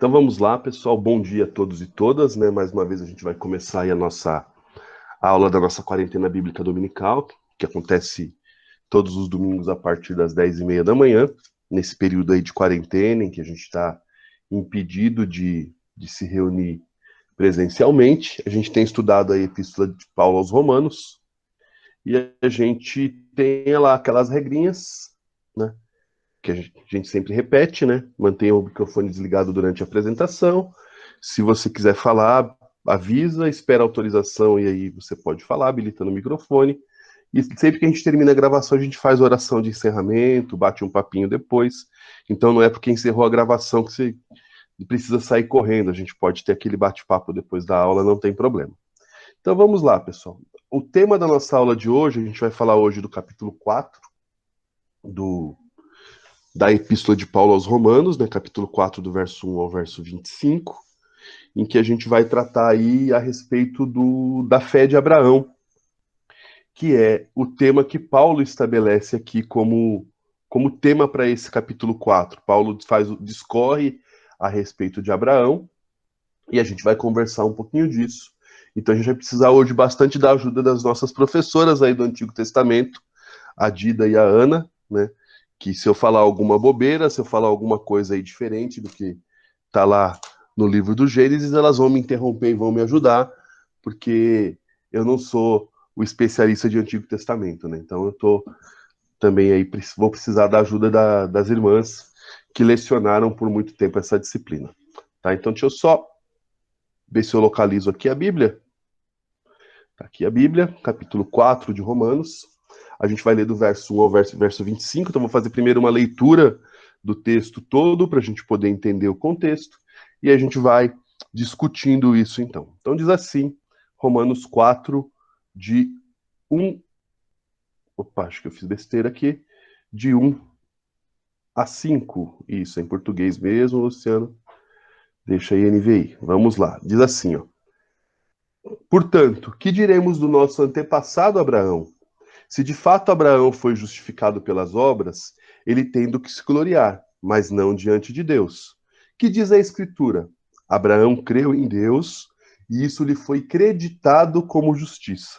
Então vamos lá, pessoal. Bom dia a todos e todas, né? Mais uma vez a gente vai começar aí a aula da nossa quarentena bíblica dominical, que acontece todos os domingos a partir das 10h30 da manhã, nesse período aí de quarentena, em que a gente está impedido de se reunir presencialmente. A gente tem estudado a Epístola de Paulo aos Romanos, e a gente tem lá aquelas regrinhas, né? Que a gente sempre repete, né? Mantenha o microfone desligado durante a apresentação. Se você quiser falar, avisa, espera a autorização e aí você pode falar, habilitando o microfone. E sempre que a gente termina a gravação, a gente faz oração de encerramento, bate um papinho depois. Então não é porque encerrou a gravação que você precisa sair correndo. A gente pode ter aquele bate-papo depois da aula, não tem problema. Então vamos lá, pessoal. O tema da nossa aula de hoje, a gente vai falar hoje do capítulo 4 da Epístola de Paulo aos Romanos, né, capítulo 4, do verso 1 ao verso 25, em que a gente vai tratar aí a respeito da fé de Abraão, que é o tema que Paulo estabelece aqui como tema para esse capítulo 4. Paulo discorre a respeito de Abraão, e a gente vai conversar um pouquinho disso. Então a gente vai precisar hoje bastante da ajuda das nossas professoras aí do Antigo Testamento, a Dida e a Ana, né? Que se eu falar alguma bobeira, se eu falar alguma coisa aí diferente do que está lá no livro do Gênesis, elas vão me interromper e vão me ajudar, porque eu não sou o especialista de Antigo Testamento, né? Então eu tô também aí, vou precisar da ajuda das irmãs que lecionaram por muito tempo essa disciplina. Tá? Então deixa eu só ver se eu localizo aqui a Bíblia. Tá aqui a Bíblia, capítulo 4 de Romanos. A gente vai ler do verso 1 ao verso 25, então vou fazer primeiro uma leitura do texto todo para a gente poder entender o contexto, e a gente vai discutindo isso então. Então diz assim, Romanos 4, de 1... Opa, acho que eu fiz besteira aqui. De 1 a 5. Isso, é em português mesmo, Luciano. Deixa aí NVI. Vamos lá. Diz assim, ó. Portanto, que diremos do nosso antepassado Abraão? Se de fato Abraão foi justificado pelas obras, ele tem do que se gloriar, mas não diante de Deus. Que diz a Escritura? Abraão creu em Deus e isso lhe foi creditado como justiça.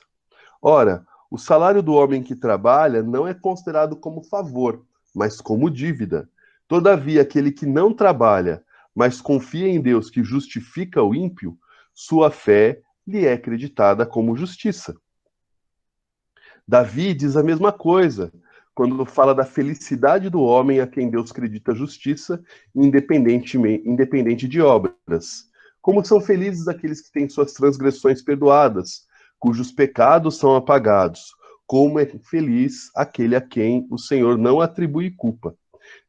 Ora, o salário do homem que trabalha não é considerado como favor, mas como dívida. Todavia, aquele que não trabalha, mas confia em Deus que justifica o ímpio, sua fé lhe é creditada como justiça. Davi diz a mesma coisa, quando fala da felicidade do homem a quem Deus acredita justiça, independente de obras. Como são felizes aqueles que têm suas transgressões perdoadas, cujos pecados são apagados. Como é feliz aquele a quem o Senhor não atribui culpa.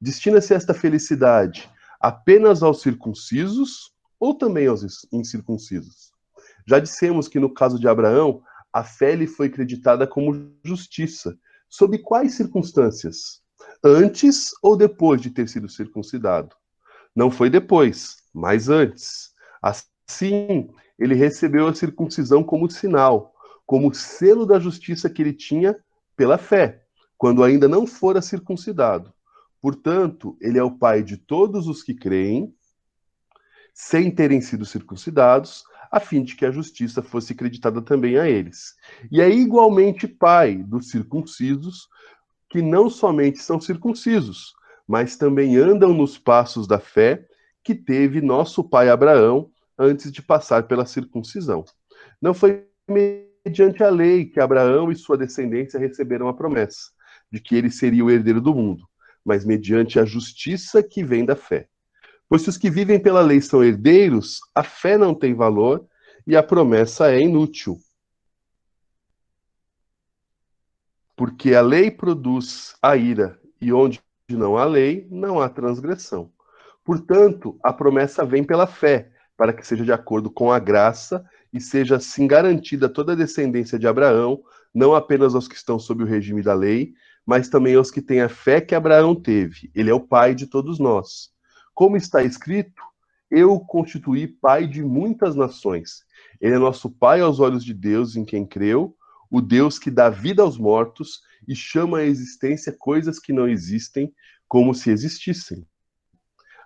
Destina-se esta felicidade apenas aos circuncisos ou também aos incircuncisos? Já dissemos que no caso de Abraão, a fé lhe foi creditada como justiça. Sob quais circunstâncias? Antes ou depois de ter sido circuncidado? Não foi depois, mas antes. Assim, ele recebeu a circuncisão como sinal, como selo da justiça que ele tinha pela fé, quando ainda não fora circuncidado. Portanto, ele é o pai de todos os que creem, sem terem sido circuncidados, a fim de que a justiça fosse creditada também a eles. E é igualmente pai dos circuncisos, que não somente são circuncisos, mas também andam nos passos da fé que teve nosso pai Abraão antes de passar pela circuncisão. Não foi mediante a lei que Abraão e sua descendência receberam a promessa de que ele seria o herdeiro do mundo, mas mediante a justiça que vem da fé. Pois se os que vivem pela lei são herdeiros, a fé não tem valor e a promessa é inútil. Porque a lei produz a ira, e onde não há lei, não há transgressão. Portanto, a promessa vem pela fé, para que seja de acordo com a graça e seja assim garantida toda a descendência de Abraão, não apenas aos que estão sob o regime da lei, mas também aos que têm a fé que Abraão teve. Ele é o pai de todos nós. Como está escrito, eu o constituí pai de muitas nações. Ele é nosso pai aos olhos de Deus em quem creu, o Deus que dá vida aos mortos e chama à existência coisas que não existem como se existissem.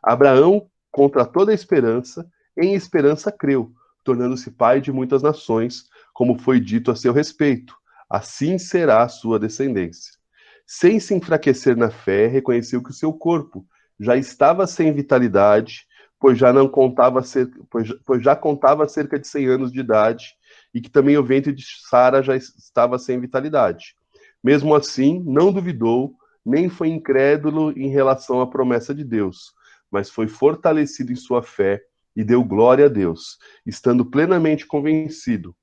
Abraão contra toda esperança, em esperança creu, tornando-se pai de muitas nações, como foi dito a seu respeito. Assim será a sua descendência. Sem se enfraquecer na fé, reconheceu que o seu corpo já estava sem vitalidade, pois já contava cerca de 100 anos de idade, e que também o ventre de Sara já estava sem vitalidade. Mesmo assim, não duvidou, nem foi incrédulo em relação à promessa de Deus, mas foi fortalecido em sua fé e deu glória a Deus, estando plenamente convencido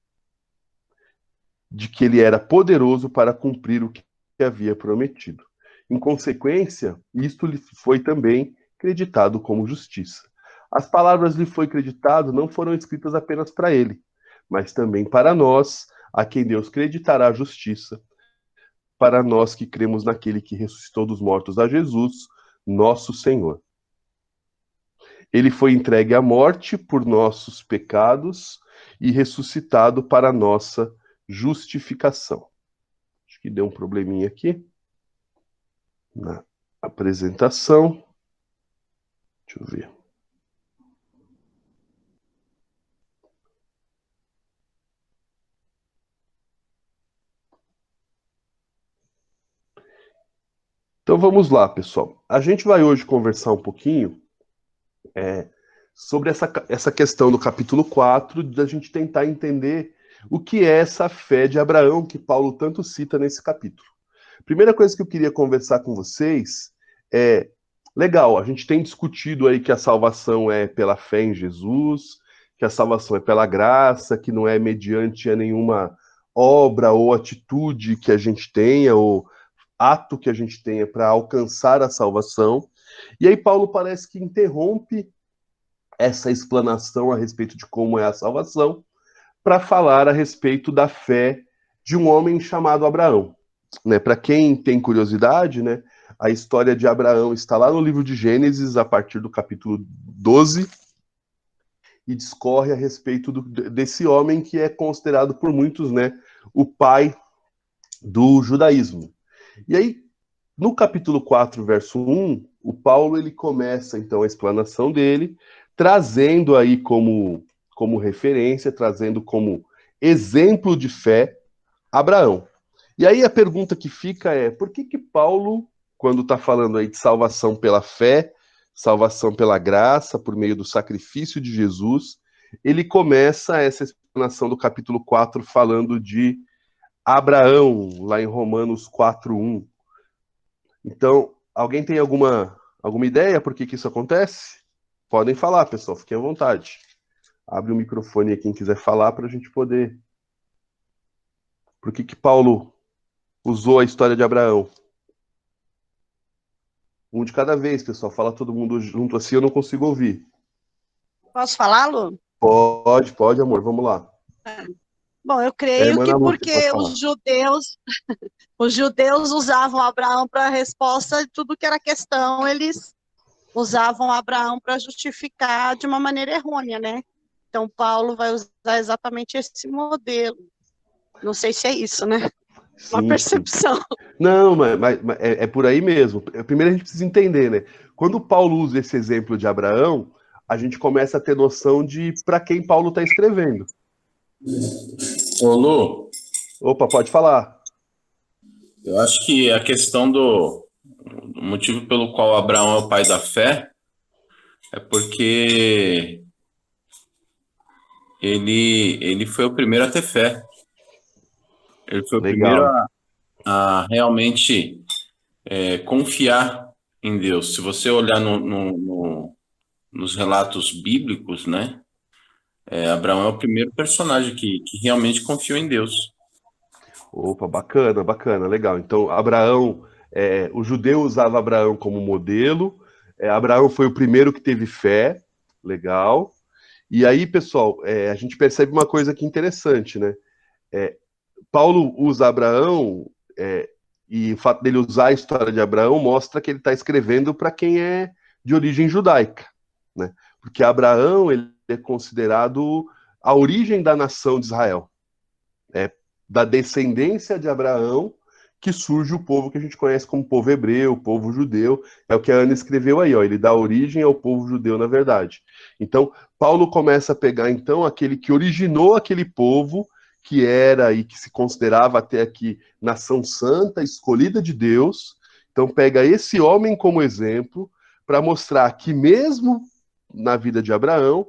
de que ele era poderoso para cumprir o que havia prometido. Em consequência, isto lhe foi também creditado como justiça. As palavras lhe foi creditado não foram escritas apenas para ele, mas também para nós, a quem Deus creditará a justiça, para nós que cremos naquele que ressuscitou dos mortos, a Jesus, nosso Senhor. Ele foi entregue à morte por nossos pecados e ressuscitado para nossa justificação. Acho que deu um probleminha aqui na apresentação. Deixa eu ver. Então vamos lá, pessoal. A gente vai hoje conversar um pouquinho sobre essa questão do capítulo 4, da gente tentar entender o que é essa fé de Abraão que Paulo tanto cita nesse capítulo. Primeira coisa que eu queria conversar com vocês é, legal, a gente tem discutido aí que a salvação é pela fé em Jesus, que a salvação é pela graça, que não é mediante a nenhuma obra ou atitude que a gente tenha, ou ato que a gente tenha para alcançar a salvação. E aí Paulo parece que interrompe essa explanação a respeito de como é a salvação para falar a respeito da fé de um homem chamado Abraão. Né? Para quem tem curiosidade, né, a história de Abraão está lá no livro de Gênesis, a partir do capítulo 12, e discorre a respeito desse homem que é considerado por muitos, né, o pai do judaísmo. E aí, no capítulo 4, verso 1, o Paulo ele começa então a explanação dele, trazendo aí como referência, trazendo como exemplo de fé Abraão. E aí a pergunta que fica é, por que Paulo, quando está falando aí de salvação pela fé, salvação pela graça, por meio do sacrifício de Jesus, ele começa essa explanação do capítulo 4 falando de Abraão, lá em Romanos 4:1. Então, alguém tem alguma ideia por que isso acontece? Podem falar, pessoal, fiquem à vontade. Abre o microfone aí quem quiser falar para a gente poder. Por que Paulo usou a história de Abraão? Um de cada vez, pessoal. Fala todo mundo junto assim, eu não consigo ouvir. Posso falar, Lu? Pode, amor, vamos lá. Bom, eu creio irmã que Ana Lúcia, pode porque falar. os judeus usavam Abraão para a resposta de tudo que era questão, eles usavam Abraão para justificar de uma maneira errônea, né? Então, Paulo vai usar exatamente esse modelo. Não sei se é isso, né? Uma Sim, percepção. sim. Não, mas é por aí mesmo. Primeiro a gente precisa entender, né? Quando Paulo usa esse exemplo de Abraão, a gente começa a ter noção de para quem Paulo está escrevendo. Ô Lu, Opa, pode falar. eu acho que a questão do motivo pelo qual Abraão é o pai da fé é porque ele foi o primeiro a ter fé. Ele foi o primeiro Legal. a realmente confiar em Deus. Se você olhar nos relatos bíblicos, né? Abraão é o primeiro personagem que realmente confiou em Deus. Opa, bacana, bacana, legal. Então, Abraão, o judeu usava Abraão como modelo. Abraão foi o primeiro que teve fé, legal. E aí, pessoal, a gente percebe uma coisa aqui interessante, né? Paulo usa Abraão, e o fato dele usar a história de Abraão mostra que ele está escrevendo para quem é de origem judaica, né? Porque Abraão ele é considerado a origem da nação de Israel, da descendência de Abraão que surge o povo que a gente conhece como povo hebreu, povo judeu. É o que a Ana escreveu aí, ó, ele dá origem ao povo judeu, na verdade. Então, Paulo começa a pegar, então, aquele que originou aquele povo, que era e que se considerava até aqui nação santa, escolhida de Deus. Então, pega esse homem como exemplo, para mostrar que mesmo na vida de Abraão,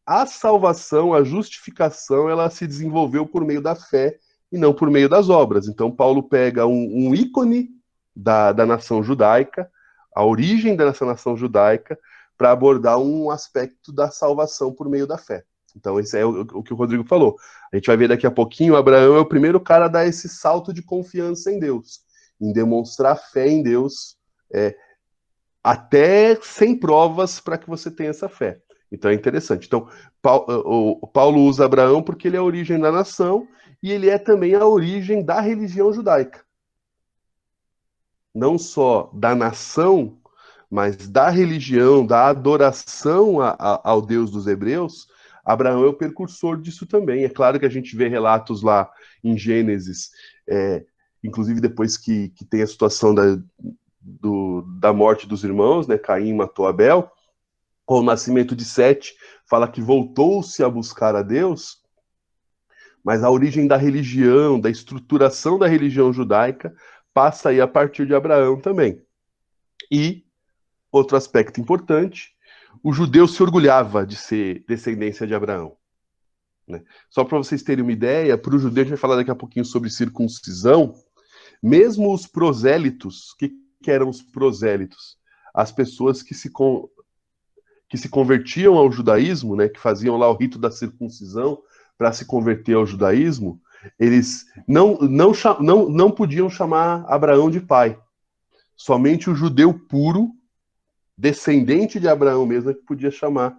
a salvação, a justificação, ela se desenvolveu por meio da fé e não por meio das obras. Então, Paulo pega um ícone da nação judaica, a origem dessa nação judaica, para abordar um aspecto da salvação por meio da fé. Então, esse é o que o Rodrigo falou. A gente vai ver daqui a pouquinho, Abraão é o primeiro cara a dar esse salto de confiança em Deus, em demonstrar fé em Deus, até sem provas para que você tenha essa fé. Então é interessante. Então, Paulo usa Abraão porque ele é a origem da nação e ele é também a origem da religião judaica. Não só da nação, mas da religião, da adoração ao Deus dos hebreus. Abraão é o precursor disso também. É claro que a gente vê relatos lá em Gênesis, inclusive depois que tem a situação da morte dos irmãos, né? Caim matou Abel, com o nascimento de Sete, fala que voltou-se a buscar a Deus, mas a origem da religião, da estruturação da religião judaica, passa aí a partir de Abraão também. E, outro aspecto importante, o judeu se orgulhava de ser descendência de Abraão. Né? Só para vocês terem uma ideia, para o judeu, a gente vai falar daqui a pouquinho sobre circuncisão, mesmo os prosélitos, que eram os prosélitos? As pessoas que se convertiam ao judaísmo, né, que faziam lá o rito da circuncisão para se converter ao judaísmo, eles não podiam chamar Abraão de pai. Somente o judeu puro, descendente de Abraão mesmo, é que podia chamar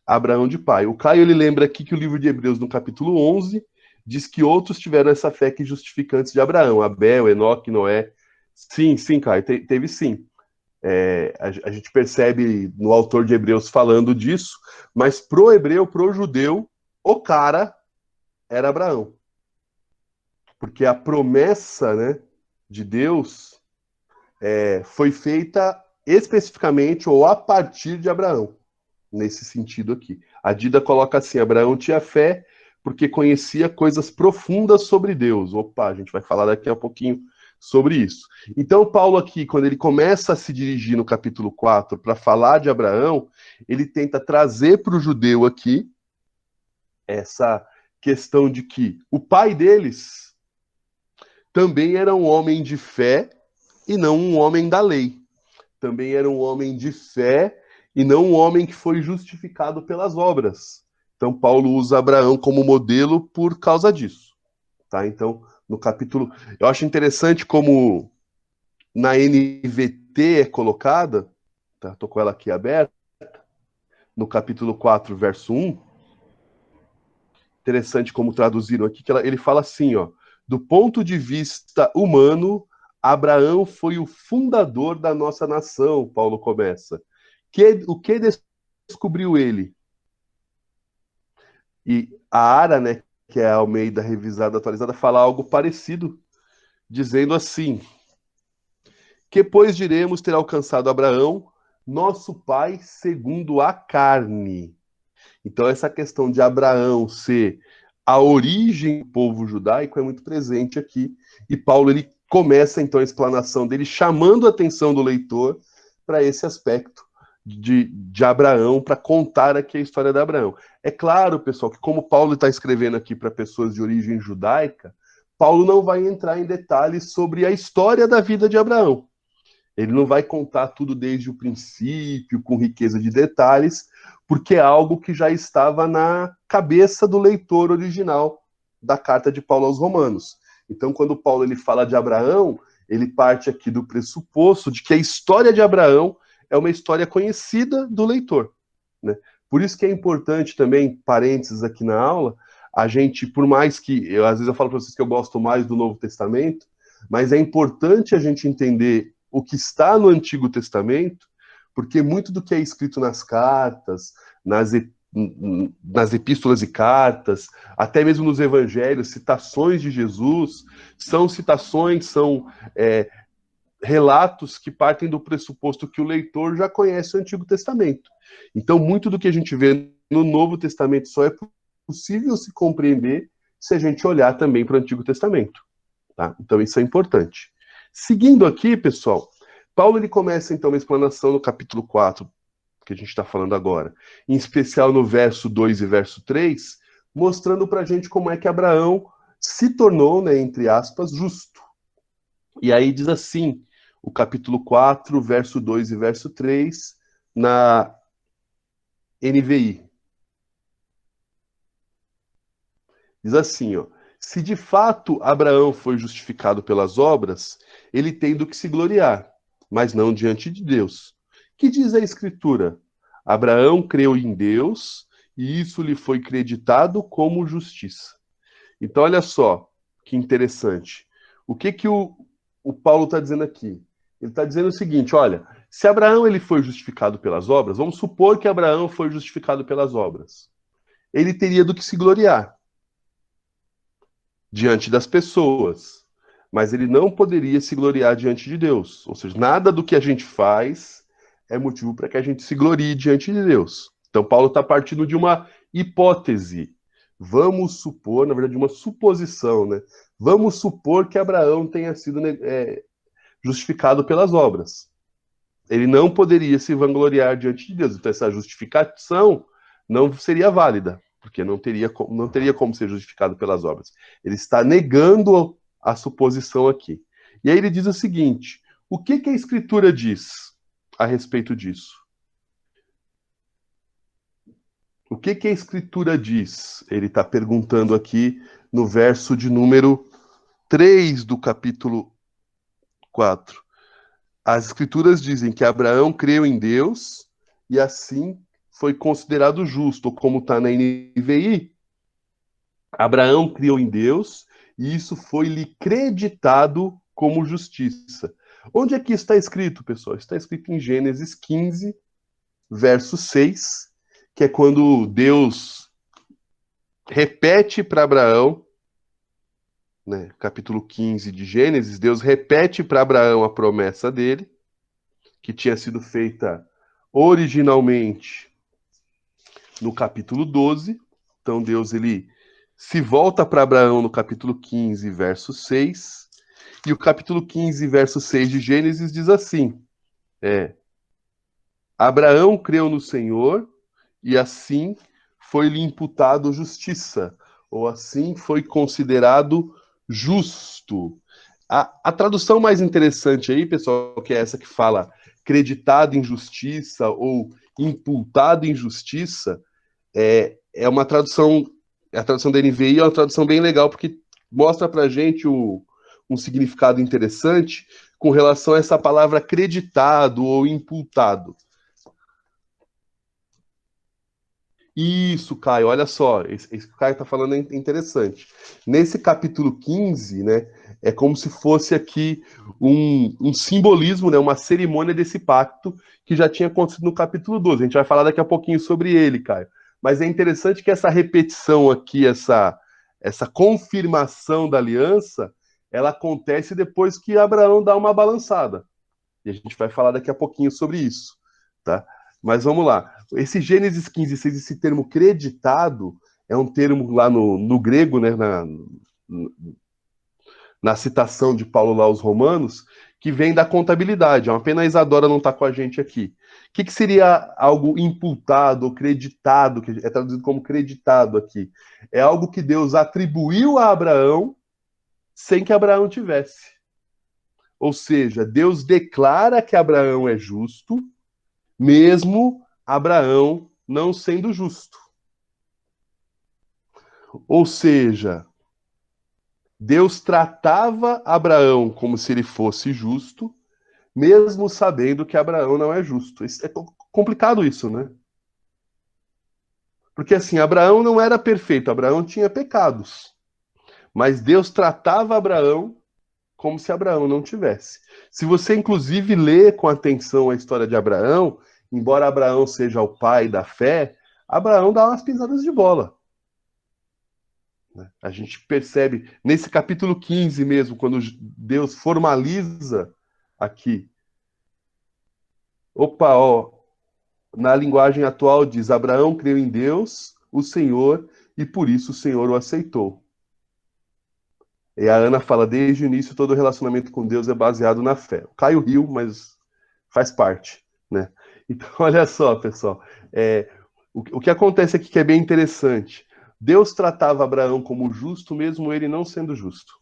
Abraão de pai. O Caio, ele lembra aqui que o livro de Hebreus, no capítulo 11, diz que outros tiveram essa fé que justificantes de Abraão, Abel, Enoque, Noé. Sim, Caio, teve sim. A gente percebe no autor de Hebreus falando disso, mas pro hebreu, pro judeu, o cara era Abraão. Porque a promessa, né, de Deus foi feita especificamente ou a partir de Abraão, nesse sentido aqui. A Dida coloca assim, Abraão tinha fé porque conhecia coisas profundas sobre Deus. Opa, a gente vai falar daqui a pouquinho sobre isso. Então, Paulo aqui, quando ele começa a se dirigir no capítulo 4 para falar de Abraão, ele tenta trazer para o judeu aqui essa questão de que o pai deles também era um homem de fé e não um homem da lei. Também era um homem de fé e não um homem que foi justificado pelas obras. Então, Paulo usa Abraão como modelo por causa disso. Tá? Então, no capítulo... Eu acho interessante como na NVT é colocada, tá? Tô com ela aqui aberta, no capítulo 4, verso 1. Interessante como traduziram aqui, que ele fala assim, ó, do ponto de vista humano, Abraão foi o fundador da nossa nação, Paulo começa. O que descobriu ele? E a Ara, né, que é a Almeida Revisada Atualizada, fala algo parecido, dizendo assim, que pois diremos ter alcançado Abraão, nosso pai segundo a carne. Então essa questão de Abraão ser a origem do povo judaico é muito presente aqui, e Paulo ele começa então a explanação dele chamando a atenção do leitor para esse aspecto de Abraão, para contar aqui a história de Abraão. É claro, pessoal, que como Paulo está escrevendo aqui para pessoas de origem judaica, Paulo não vai entrar em detalhes sobre a história da vida de Abraão. Ele não vai contar tudo desde o princípio, com riqueza de detalhes, porque é algo que já estava na cabeça do leitor original da carta de Paulo aos Romanos. Então, quando Paulo ele fala de Abraão, ele parte aqui do pressuposto de que a história de Abraão é uma história conhecida do leitor. Né? Por isso que é importante também, parênteses aqui na aula, a gente, por mais que, às vezes eu falo para vocês que eu gosto mais do Novo Testamento, mas é importante a gente entender o que está no Antigo Testamento, porque muito do que é escrito nas cartas, nas nas epístolas e cartas, até mesmo nos evangelhos, citações de Jesus, são citações, são relatos que partem do pressuposto que o leitor já conhece o Antigo Testamento. Então, muito do que a gente vê no Novo Testamento só é possível se compreender se a gente olhar também para o Antigo Testamento. Tá? Então, isso é importante. Seguindo aqui, pessoal, Paulo ele começa então uma explanação no capítulo 4, que a gente está falando agora, em especial no verso 2 e verso 3, mostrando para a gente como é que Abraão se tornou, né, entre aspas, justo. E aí diz assim, o capítulo 4, verso 2 e verso 3, na NVI. Diz assim, ó, se de fato Abraão foi justificado pelas obras, ele tem do que se gloriar, mas não diante de Deus. Que diz a Escritura? Abraão creu em Deus e isso lhe foi creditado como justiça. Então, olha só, que interessante. O que o Paulo está dizendo aqui? Ele está dizendo o seguinte, olha, se Abraão ele foi justificado pelas obras, vamos supor que Abraão foi justificado pelas obras. Ele teria do que se gloriar diante das pessoas, mas ele não poderia se gloriar diante de Deus. Ou seja, nada do que a gente faz é motivo para que a gente se glorie diante de Deus. Então, Paulo está partindo de uma hipótese. Vamos supor, na verdade, uma suposição, né? Vamos supor que Abraão tenha sido justificado pelas obras. Ele não poderia se vangloriar diante de Deus. Então, essa justificação não seria válida, porque não teria como ser justificado pelas obras. Ele está negando a suposição aqui. E aí ele diz o seguinte, o que a Escritura diz a respeito disso? O que a Escritura diz? Ele está perguntando aqui no verso de número 3 do capítulo 4. As Escrituras dizem que Abraão creu em Deus e assim foi considerado justo, como está na NVI. Abraão creu em Deus e isso foi-lhe creditado como justiça. Onde é que está escrito, pessoal? Está escrito em Gênesis 15, verso 6, que é quando Deus repete para Abraão, né, capítulo 15 de Gênesis, Deus repete para Abraão a promessa dele, que tinha sido feita originalmente no capítulo 12. Então Deus ele se volta para Abraão no capítulo 15, verso 6, e o capítulo 15, verso 6 de Gênesis diz assim, Abraão creu no Senhor e assim foi-lhe imputado justiça, ou assim foi considerado justo. A tradução mais interessante aí, pessoal, que é essa que fala creditado em justiça ou imputado em justiça, é uma tradução, a tradução da NVI é uma tradução bem legal, porque mostra pra gente um significado interessante com relação a essa palavra creditado ou imputado. Isso, Caio, olha só, isso que o Caio está falando é interessante. Nesse capítulo 15, né, é como se fosse aqui um simbolismo, né, uma cerimônia desse pacto que já tinha acontecido no capítulo 12. A gente vai falar daqui a pouquinho sobre ele, Caio. Mas é interessante que essa repetição aqui, essa confirmação da aliança, ela acontece depois que Abraão dá uma balançada. E a gente vai falar daqui a pouquinho sobre isso, tá? Mas vamos lá. Esse Gênesis 15, 6, esse termo creditado, é um termo lá no grego, né, na citação de Paulo lá aos Romanos, que vem da contabilidade. É uma pena a Isadora não está com a gente aqui. O que seria algo imputado ou creditado, que é traduzido como creditado aqui? É algo que Deus atribuiu a Abraão sem que Abraão tivesse. Ou seja, Deus declara que Abraão é justo, mesmo Abraão não sendo justo. Ou seja, Deus tratava Abraão como se ele fosse justo, mesmo sabendo que Abraão não é justo. É complicado isso, né? Porque assim, Abraão não era perfeito, Abraão tinha pecados. Mas Deus tratava Abraão como se Abraão não tivesse. Se você, inclusive, lê com atenção a história de Abraão, embora Abraão seja o pai da fé, Abraão dá umas pisadas de bola. A gente percebe nesse capítulo 15 mesmo, quando Deus formaliza aqui. Opa, ó, na linguagem atual diz: Abraão creu em Deus, o Senhor, e por isso o Senhor o aceitou. E a Ana fala: desde o início, todo relacionamento com Deus é baseado na fé. O Caio riu, mas faz parte, né? Então, olha só, pessoal. O que acontece aqui que é bem interessante. Deus tratava Abraão como justo, mesmo ele não sendo justo.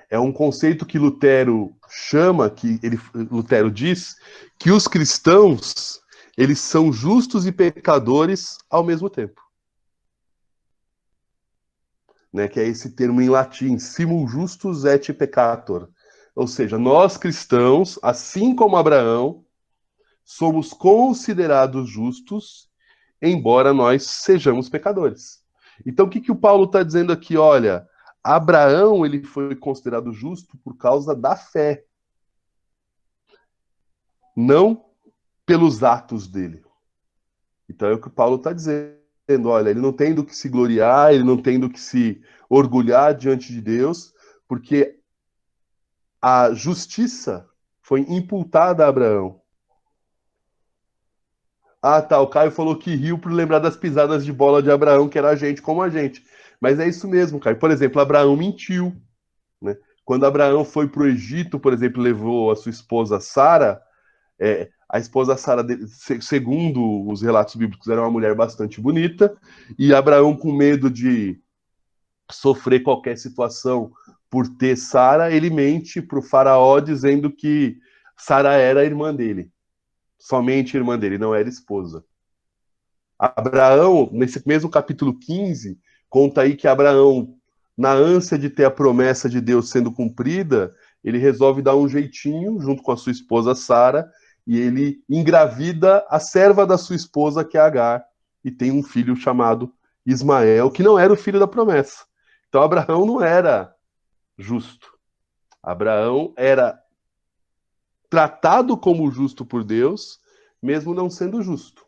É um conceito que Lutero chama, Lutero diz, que os cristãos, eles são justos e pecadores ao mesmo tempo. Né, que é esse termo em latim, simul justus et peccator. Ou seja, nós cristãos, assim como Abraão, somos considerados justos, embora nós sejamos pecadores. Então, o que o Paulo está dizendo aqui? Olha, Abraão ele foi considerado justo por causa da fé, não pelos atos dele. Então é o que o Paulo está dizendo. Olha, ele não tem do que se gloriar, ele não tem do que se orgulhar diante de Deus, porque a justiça foi imputada a Abraão. Ah, tá, o Caio falou que riu por lembrar das pisadas de bola de Abraão, que era a gente como a gente. Mas é isso mesmo, Caio. Por exemplo, Abraão mentiu, né? Quando Abraão foi para o Egito, por exemplo, levou a sua esposa Sara, a esposa Sara, segundo os relatos bíblicos, era uma mulher bastante bonita, e Abraão, com medo de sofrer qualquer situação por ter Sara, ele mente para o faraó dizendo que Sara era a irmã dele, somente irmã dele, não era esposa. Abraão, nesse mesmo capítulo 15, conta aí que Abraão, na ânsia de ter a promessa de Deus sendo cumprida, ele resolve dar um jeitinho junto com a sua esposa Sara, e ele engravida a serva da sua esposa, que é Agar, e tem um filho chamado Ismael, que não era o filho da promessa. Então Abraão não era justo. Abraão era tratado como justo por Deus, mesmo não sendo justo.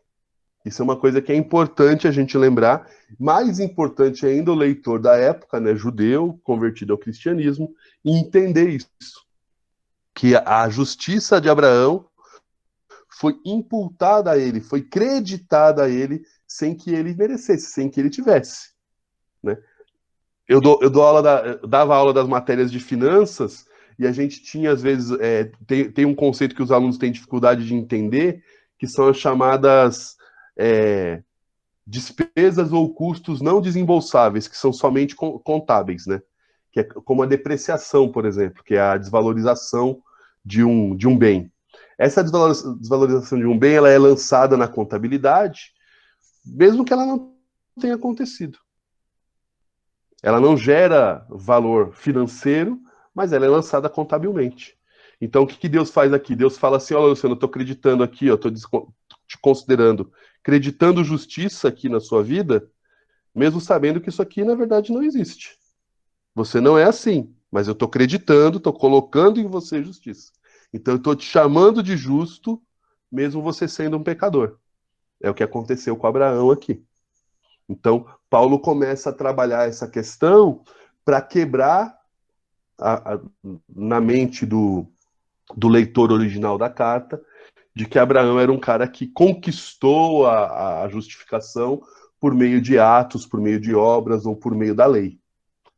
Isso é uma coisa que é importante a gente lembrar. Mais importante ainda, o leitor da época, né, judeu, convertido ao cristianismo, entender isso. Que a justiça de Abraão foi imputada a ele, foi creditada a ele, sem que ele merecesse, sem que ele tivesse. Né? Eu dava aula das matérias de finanças, e a gente tinha, às vezes, tem um conceito que os alunos têm dificuldade de entender, que são as chamadas despesas ou custos não desembolsáveis, que são somente contábeis, né? Que é como a depreciação, por exemplo, que é a desvalorização de um bem. Essa desvalorização de um bem, ela é lançada na contabilidade, mesmo que ela não tenha acontecido. Ela não gera valor financeiro, mas ela é lançada contabilmente. Então, o que Deus faz aqui? Deus fala assim: olha, Luciano, eu estou acreditando aqui, eu estou te considerando, acreditando justiça aqui na sua vida, mesmo sabendo que isso aqui, na verdade, não existe. Você não é assim, mas eu estou acreditando, estou colocando em você justiça. Então, eu estou te chamando de justo, mesmo você sendo um pecador. É o que aconteceu com Abraão aqui. Então, Paulo começa a trabalhar essa questão para quebrar na mente do leitor original da carta, de que Abraão era um cara que conquistou a justificação por meio de atos, por meio de obras ou por meio da lei.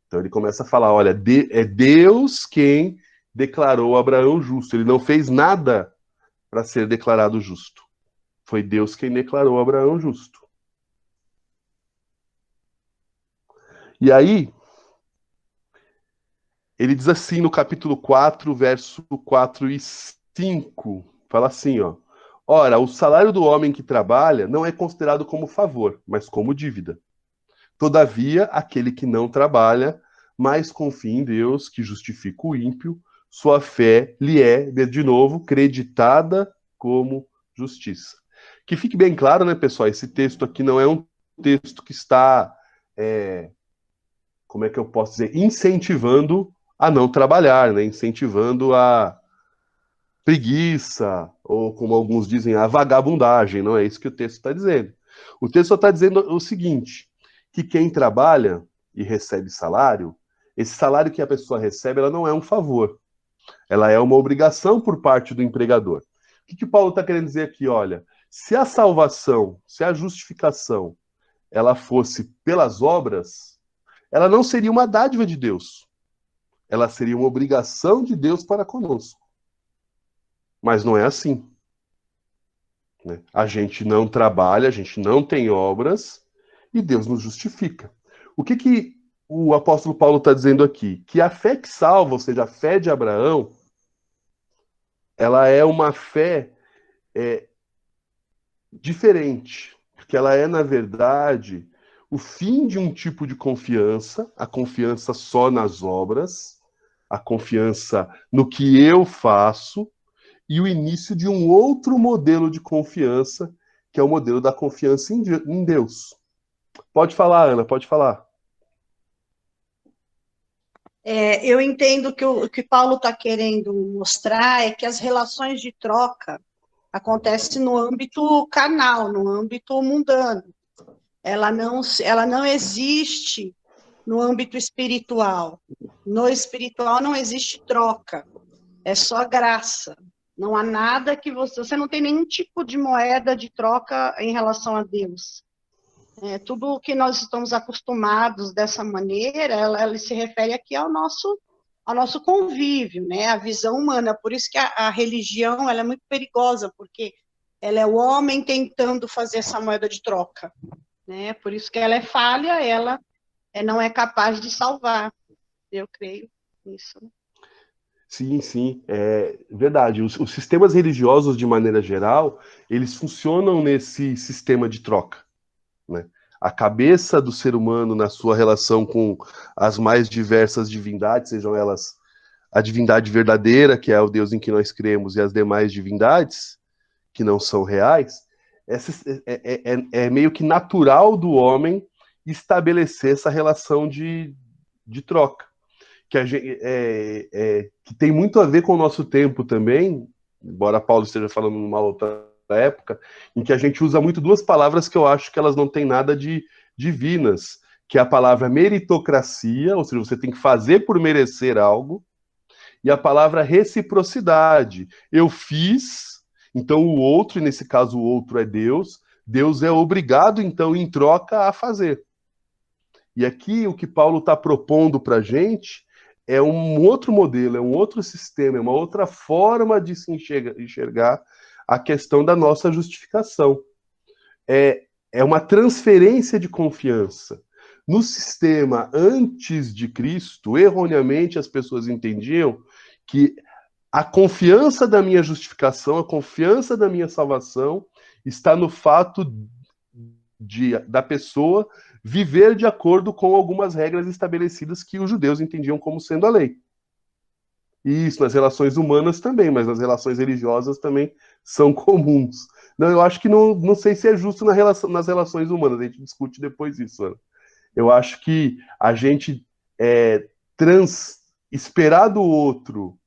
Então ele começa a falar, olha, é Deus quem declarou Abraão justo. Ele não fez nada para ser declarado justo. Foi Deus quem declarou Abraão justo. E aí, ele diz assim no capítulo 4, verso 4 e 5, fala assim, ó: ora, o salário do homem que trabalha não é considerado como favor, mas como dívida. Todavia, aquele que não trabalha, mas confia em Deus, que justifica o ímpio, sua fé lhe é, de novo, creditada como justiça. Que fique bem claro, né, pessoal, esse texto aqui não é um texto que está, como é que eu posso dizer, incentivando a não trabalhar, né, incentivando a preguiça, ou como alguns dizem, a vagabundagem. Não é isso que o texto está dizendo. O texto só está dizendo o seguinte, que quem trabalha e recebe salário, esse salário que a pessoa recebe, ela não é um favor, ela é uma obrigação por parte do empregador. O que Paulo está querendo dizer aqui? Olha, se a salvação, se a justificação, ela fosse pelas obras, ela não seria uma dádiva de Deus. Ela seria uma obrigação de Deus para conosco. Mas não é assim. Né? A gente não trabalha, a gente não tem obras e Deus nos justifica. O que o apóstolo Paulo está dizendo aqui? Que a fé que salva, ou seja, a fé de Abraão, ela é uma fé diferente, porque ela é, na verdade, o fim de um tipo de confiança, a confiança só nas obras, a confiança no que eu faço, e o início de um outro modelo de confiança, que é o modelo da confiança em Deus. Pode falar, Ana, pode falar. Eu entendo que o que Paulo está querendo mostrar é que as relações de troca acontecem no âmbito carnal, no âmbito mundano. Ela não existe no âmbito espiritual. No espiritual não existe troca, é só graça. Não há nada que você não tem nenhum tipo de moeda de troca em relação a Deus. Tudo o que nós estamos acostumados dessa maneira, ela se refere aqui ao nosso convívio, né? A visão humana. Por isso que a religião ela é muito perigosa, porque ela é o homem tentando fazer essa moeda de troca. Né? Por isso que ela é falha, ela não é capaz de salvar. Eu creio nisso. Sim, sim, é verdade. Os sistemas religiosos, de maneira geral, eles funcionam nesse sistema de troca. Né? A cabeça do ser humano na sua relação com as mais diversas divindades, sejam elas a divindade verdadeira, que é o Deus em que nós cremos, e as demais divindades, que não são reais, é meio que natural do homem estabelecer essa relação de troca. Que tem muito a ver com o nosso tempo também, embora Paulo esteja falando numa outra época, em que a gente usa muito duas palavras que eu acho que elas não têm nada de divinas, que é a palavra meritocracia, ou seja, você tem que fazer por merecer algo, e a palavra reciprocidade. Eu fiz, então o outro, e nesse caso o outro é Deus, Deus é obrigado, então, em troca, a fazer. E aqui o que Paulo está propondo para a gente é um outro modelo, é um outro sistema, é uma outra forma de se enxergar a questão da nossa justificação. É uma transferência de confiança. No sistema antes de Cristo, erroneamente as pessoas entendiam que a confiança da minha justificação, a confiança da minha salvação está no fato da pessoa viver de acordo com algumas regras estabelecidas que os judeus entendiam como sendo a lei. E isso nas relações humanas também, mas nas relações religiosas também são comuns. Não, eu acho que não sei se é justo nas relações humanas, a gente discute depois isso, Ana. Eu acho que a gente esperar do outro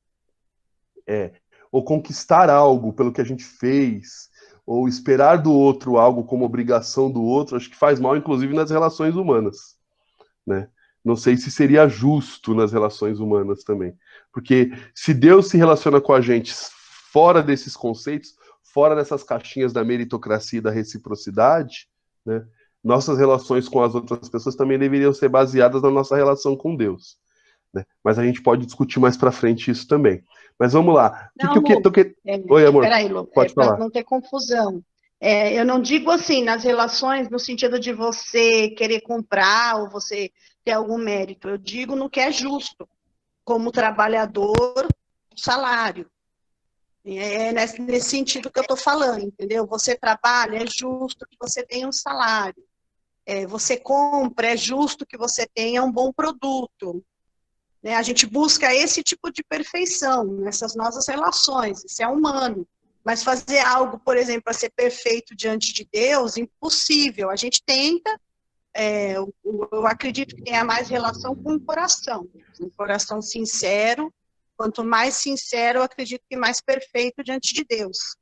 ou conquistar algo pelo que a gente fez, ou esperar do outro algo como obrigação do outro, acho que faz mal, inclusive, nas relações humanas. Né? Não sei se seria justo nas relações humanas também. Porque se Deus se relaciona com a gente fora desses conceitos, fora dessas caixinhas da meritocracia e da reciprocidade, né, nossas relações com as outras pessoas também deveriam ser baseadas na nossa relação com Deus. Né? Mas a gente pode discutir mais para frente isso também. Mas vamos lá. Oi, amor. Peraí, Lu, pode falar. Para não ter confusão. Eu não digo assim, nas relações, no sentido de você querer comprar ou você ter algum mérito. Eu digo no que é justo. Como trabalhador, salário. É nesse sentido que eu estou falando, entendeu? Você trabalha, é justo que você tenha um salário. Você compra, é justo que você tenha um bom produto. Né? A gente busca esse tipo de perfeição nessas nossas relações, isso é humano. Mas fazer algo, por exemplo, para ser perfeito diante de Deus, impossível. A gente tenta, eu acredito que tenha mais relação com o coração. Um coração sincero, Quanto mais sincero, eu acredito que mais perfeito diante de Deus.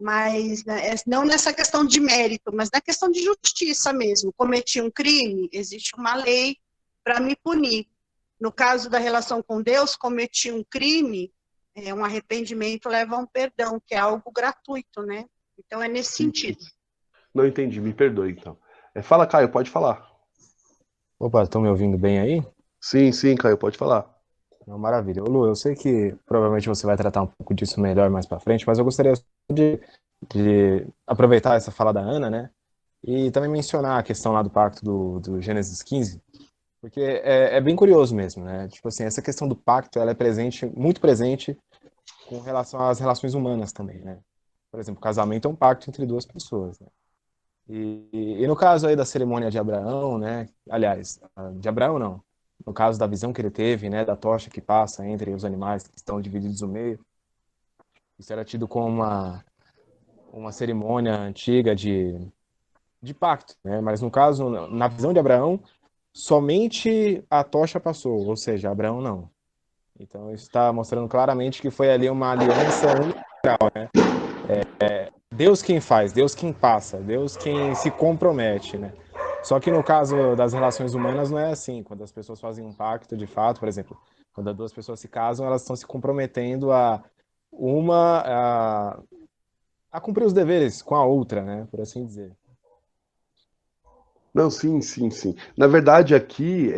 Mas né, não nessa questão de mérito, mas na questão de justiça mesmo. Cometi um crime, existe uma lei para me punir. No caso da relação com Deus, cometi um crime, um arrependimento leva a um perdão, que é algo gratuito, né? Então é nesse sentido. Não entendi, me perdoe então. Fala, Caio, pode falar. Opa, estão me ouvindo bem aí? Sim, sim, Caio, pode falar. Não, maravilha. Ô, Lu, eu sei que provavelmente você vai tratar um pouco disso melhor mais pra frente, mas eu gostaria de aproveitar essa fala da Ana, né? E também mencionar a questão lá do pacto do Gênesis 15, porque é bem curioso mesmo, né? Tipo assim, essa questão do pacto, ela é presente, muito presente com relação às relações humanas também, né? Por exemplo, o casamento é um pacto entre duas pessoas, né? E no caso aí da cerimônia de Abraão, né? Aliás, de Abraão não. No caso da visão que ele teve, né? Da tocha que passa entre os animais que estão divididos no meio. Isso era tido como uma cerimônia antiga de pacto, né? Mas no caso, na visão de Abraão, somente a tocha passou, ou seja, Abraão não. Então isso está mostrando claramente que foi ali uma aliança unilateral, né? Deus quem faz, Deus quem passa, Deus quem se compromete, né? Só que no caso das relações humanas não é assim. Quando as pessoas fazem um pacto de fato, por exemplo, quando as duas pessoas se casam, elas estão se comprometendo a cumprir os deveres com a outra, né? Por assim dizer. Não, sim, sim, sim. Na verdade, aqui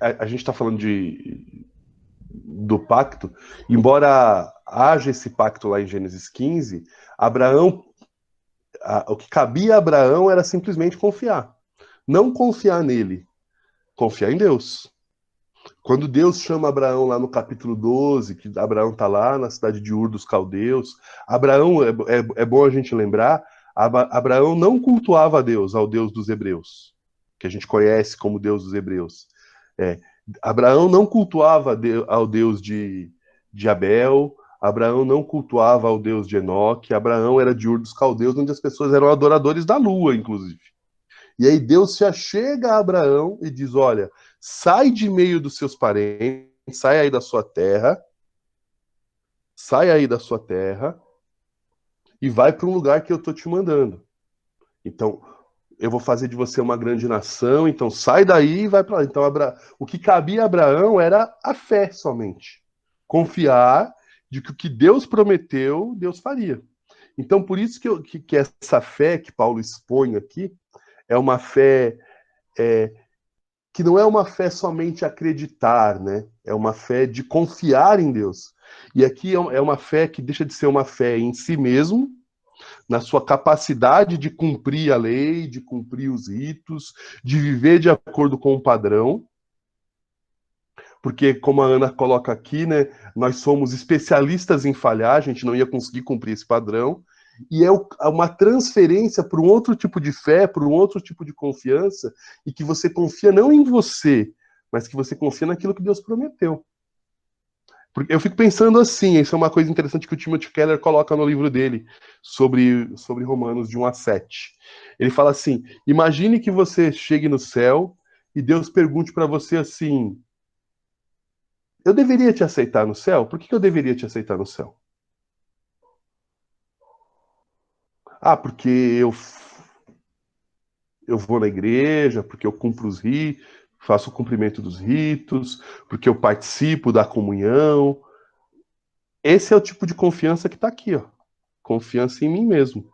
a gente está falando do pacto, embora haja esse pacto lá em Gênesis 15, Abraão, o que cabia a Abraão era simplesmente confiar. Não confiar nele, confiar em Deus. Quando Deus chama Abraão lá no capítulo 12, que Abraão está lá na cidade de Ur dos Caldeus, Abraão, é bom a gente lembrar, Abraão não cultuava a Deus, ao Deus dos Hebreus, que a gente conhece como Deus dos Hebreus. Abraão não cultuava ao Deus de Abel, Abraão não cultuava ao Deus de Enoque, Abraão era de Ur dos Caldeus, onde as pessoas eram adoradores da lua, inclusive. E aí Deus se achega a Abraão e diz, olha, sai de meio dos seus parentes, sai aí da sua terra, e vai para um lugar que eu estou te mandando. Então, eu vou fazer de você uma grande nação, então sai daí e vai para lá. Então, o que cabia a Abraão era a fé somente. Confiar de que o que Deus prometeu, Deus faria. Então, por isso que essa fé que Paulo expõe aqui é uma fé que não é uma fé somente acreditar, né? É uma fé de confiar em Deus. E aqui é uma fé que deixa de ser uma fé em si mesmo, na sua capacidade de cumprir a lei, de cumprir os ritos, de viver de acordo com o padrão. Porque, como a Ana coloca aqui, né, nós somos especialistas em falhar, a gente não ia conseguir cumprir esse padrão. E é uma transferência para um outro tipo de fé, para um outro tipo de confiança, e que você confia não em você, mas que você confia naquilo que Deus prometeu. Porque eu fico pensando assim, isso é uma coisa interessante que o Timothy Keller coloca no livro dele, sobre Romanos de 1 a 7. Ele fala assim, imagine que você chegue no céu e Deus pergunte para você assim, eu deveria te aceitar no céu? Por que eu deveria te aceitar no céu? Ah, porque eu vou na igreja, porque eu cumpro os ritos, faço o cumprimento dos ritos, porque eu participo da comunhão. Esse é o tipo de confiança que está aqui, ó. Confiança em mim mesmo.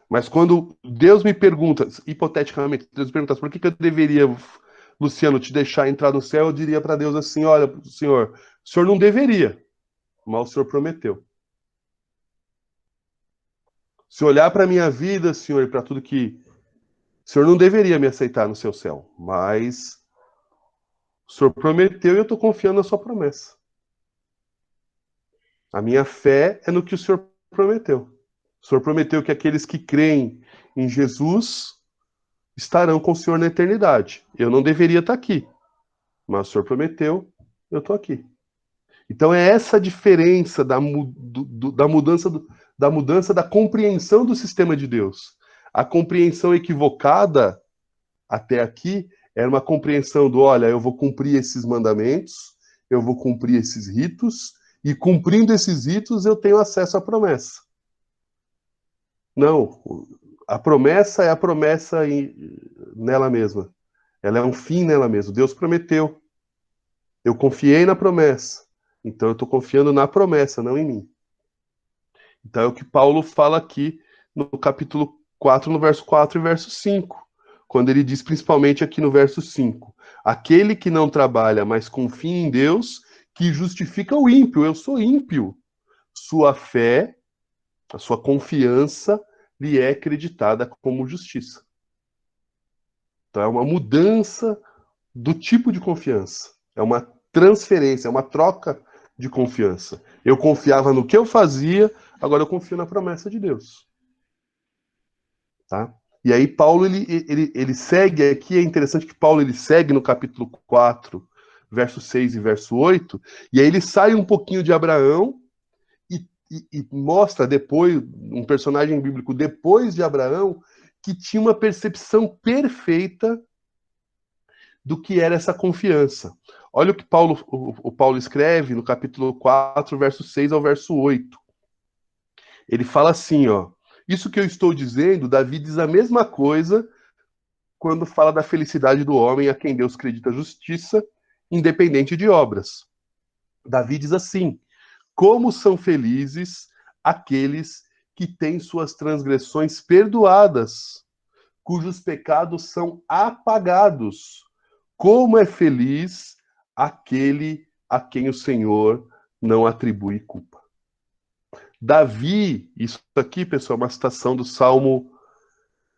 Mas quando Deus me pergunta, hipoteticamente, Deus me pergunta, por que eu deveria, Luciano, te deixar entrar no céu, eu diria para Deus assim, olha, Senhor, o Senhor não deveria, mas o Senhor prometeu. Se olhar para a minha vida, Senhor, e para tudo que... O Senhor não deveria me aceitar no seu céu, mas o Senhor prometeu e eu estou confiando na sua promessa. A minha fé é no que o Senhor prometeu. O Senhor prometeu que aqueles que creem em Jesus estarão com o Senhor na eternidade. Eu não deveria estar aqui, mas o Senhor prometeu, eu estou aqui. Então é essa diferença da mudança da compreensão do sistema de Deus. A compreensão equivocada até aqui Era uma compreensão do, olha, eu vou cumprir esses mandamentos, eu vou cumprir esses ritos, e cumprindo esses ritos eu tenho acesso à promessa. Não, a promessa é a promessa nela mesma. Ela é um fim nela mesma. Deus prometeu. Eu confiei na promessa. Então eu estou confiando na promessa, não em mim. Então é o que Paulo fala aqui no capítulo 4, no verso 4 e verso 5. Quando ele diz, principalmente aqui no verso 5, aquele que não trabalha, mas confia em Deus, que justifica o ímpio. Eu sou ímpio. Sua fé, a sua confiança, lhe é acreditada como justiça. Então é uma mudança do tipo de confiança. É uma transferência, é uma troca de confiança. Eu confiava no que eu fazia, agora eu confio na promessa de Deus. Tá? E aí Paulo, ele segue aqui, é interessante que Paulo ele segue no capítulo 4, verso 6 e verso 8, e aí ele sai um pouquinho de Abraão e mostra depois, um personagem bíblico depois de Abraão, que tinha uma percepção perfeita do que era essa confiança. Olha o que o Paulo escreve no capítulo 4, verso 6 ao verso 8. Ele fala assim, ó, isso que eu estou dizendo, Davi diz a mesma coisa quando fala da felicidade do homem a quem Deus acredita justiça, independente de obras. Davi diz assim, como são felizes aqueles que têm suas transgressões perdoadas, cujos pecados são apagados. Como é feliz aquele a quem o Senhor não atribui culpa. Davi, isso aqui, pessoal, é uma citação do Salmo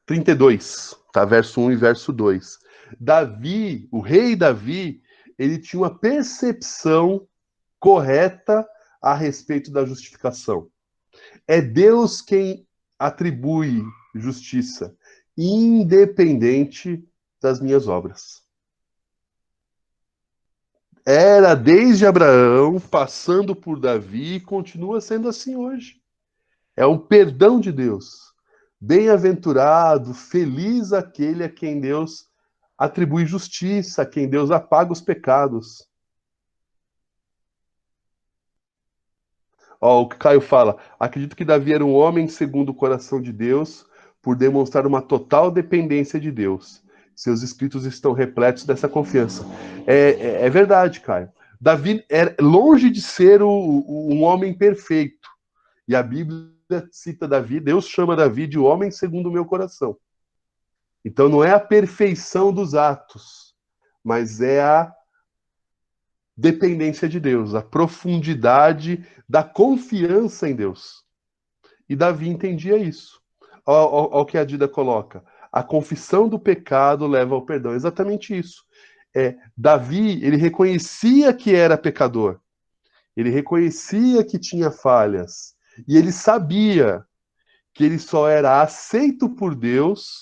32, tá? Verso 1 e verso 2. Davi, o rei Davi, ele tinha uma percepção correta a respeito da justificação. É Deus quem atribui justiça, independente das minhas obras. Era desde Abraão, passando por Davi, e continua sendo assim hoje. É um perdão de Deus. Bem-aventurado, feliz aquele a quem Deus atribui justiça, a quem Deus apaga os pecados. Ó, o que Caio fala, acredito que Davi era um homem segundo o coração de Deus, por demonstrar uma total dependência de Deus. Seus escritos estão repletos dessa confiança. É verdade, Caio. Davi é longe de ser um homem perfeito. E a Bíblia cita Davi, Deus chama Davi de homem segundo o meu coração. Então não é a perfeição dos atos, mas é a dependência de Deus, a profundidade da confiança em Deus. E Davi entendia isso. Olha o que a Dida coloca. A confissão do pecado leva ao perdão. Exatamente isso. Davi, ele reconhecia que era pecador. Ele reconhecia que tinha falhas. E ele sabia que ele só era aceito por Deus,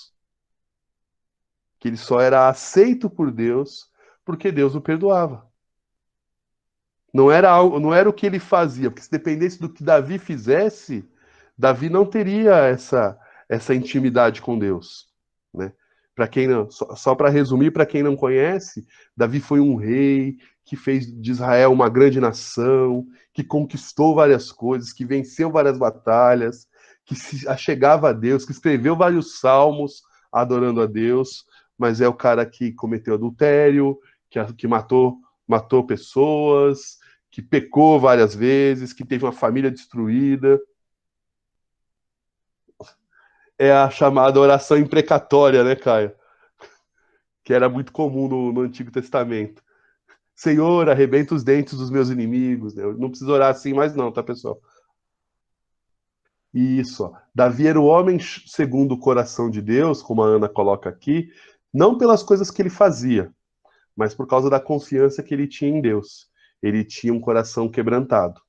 porque Deus o perdoava. Não era o que ele fazia, porque se dependesse do que Davi fizesse, Davi não teria essa intimidade com Deus, né? Para quem não, só para resumir, para quem não conhece, Davi foi um rei que fez de Israel uma grande nação, que conquistou várias coisas, que venceu várias batalhas, que se achegava a Deus, que escreveu vários salmos adorando a Deus, mas é o cara que cometeu adultério, que matou pessoas, que pecou várias vezes, que teve uma família destruída. É a chamada oração imprecatória, né, Caio? Que era muito comum no Antigo Testamento. Senhor, arrebenta os dentes dos meus inimigos. Eu não preciso orar assim mais não, tá, pessoal? Isso. Ó. Davi era o homem segundo o coração de Deus, como a Ana coloca aqui, não pelas coisas que ele fazia, mas por causa da confiança que ele tinha em Deus. Ele tinha um coração quebrantado.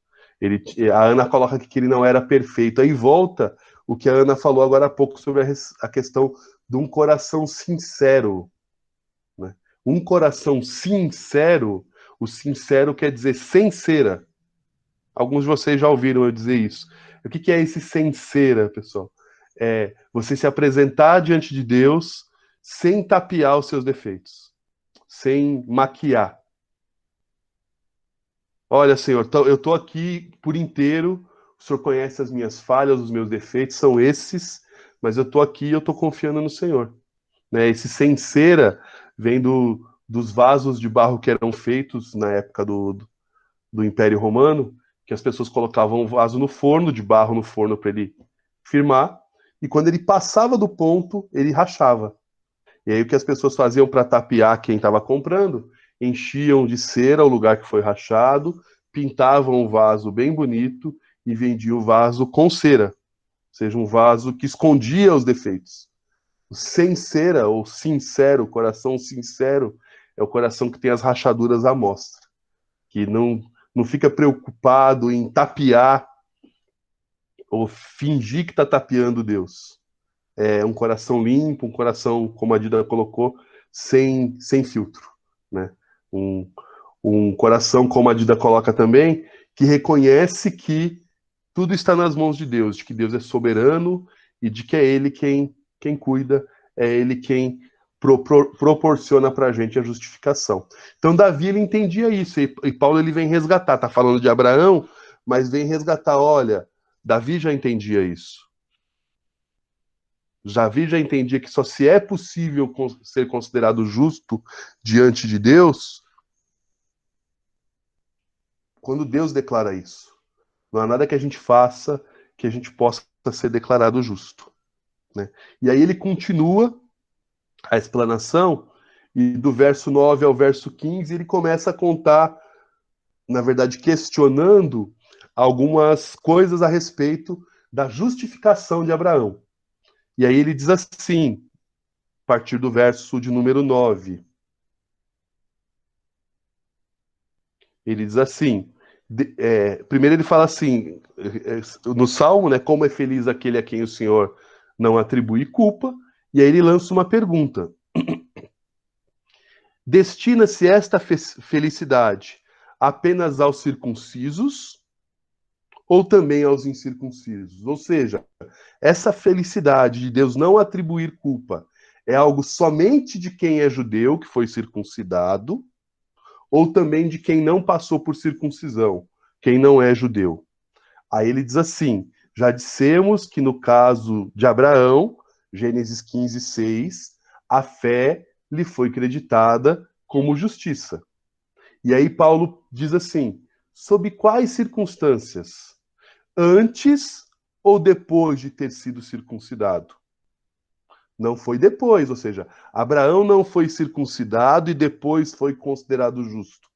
A Ana coloca aqui que ele não era perfeito. Aí volta o que a Ana falou agora há pouco sobre a questão de um coração sincero. Né? Um coração sincero, o sincero quer dizer sem cera. Alguns de vocês já ouviram eu dizer isso. O que é esse sem cera, pessoal? É você se apresentar diante de Deus sem tapear os seus defeitos. sem maquiar. Olha, Senhor, eu estou aqui por inteiro, o Senhor conhece as minhas falhas, os meus defeitos, são esses, mas eu estou aqui e eu estou confiando no Senhor. Né? Esse sem cera vem dos vasos de barro que eram feitos na época do Império Romano, que as pessoas colocavam um vaso no forno, de barro no forno para ele firmar, e quando ele passava do ponto, ele rachava. E aí o que as pessoas faziam para tapear quem estava comprando? Enchiam de cera o lugar que foi rachado, pintavam o vaso bem bonito e vendiam o vaso com cera, ou seja, um vaso que escondia os defeitos. O sem cera, ou sincero, o coração sincero, é o coração que tem as rachaduras à mostra, que não fica preocupado em tapear ou fingir que está tapeando Deus. É um coração limpo, um coração, como a Dida colocou, sem filtro. Né? Um coração, como a Dida coloca também, que reconhece que tudo está nas mãos de Deus, de que Deus é soberano e de que é Ele quem cuida, é Ele quem proporciona para a gente a justificação. Então Davi, ele entendia isso, e Paulo ele vem resgatar, está falando de Abraão, mas vem resgatar, olha, Davi já entendia isso. Davi já entendia que só se é possível ser considerado justo diante de Deus quando Deus declara isso. Não há nada que a gente faça que a gente possa ser declarado justo. Né? E aí ele continua a explanação, e do verso 9 ao verso 15 ele começa a contar, na verdade, questionando algumas coisas a respeito da justificação de Abraão. E aí ele diz assim, a partir do verso de número 9. Ele diz assim, primeiro ele fala assim, no Salmo, né, como é feliz aquele a quem o Senhor não atribui culpa, e aí ele lança uma pergunta. Destina-se esta felicidade apenas aos circuncisos ou também aos incircuncisos? Ou seja, essa felicidade de Deus não atribuir culpa é algo somente de quem é judeu, que foi circuncidado, ou também de quem não passou por circuncisão, quem não é judeu? Aí ele diz assim, já dissemos que no caso de Abraão, Gênesis 15, 6, a fé lhe foi creditada como justiça. E aí Paulo diz assim, sob quais circunstâncias? Antes ou depois de ter sido circuncidado? Não foi depois, ou seja, Abraão não foi circuncidado e depois foi considerado justo.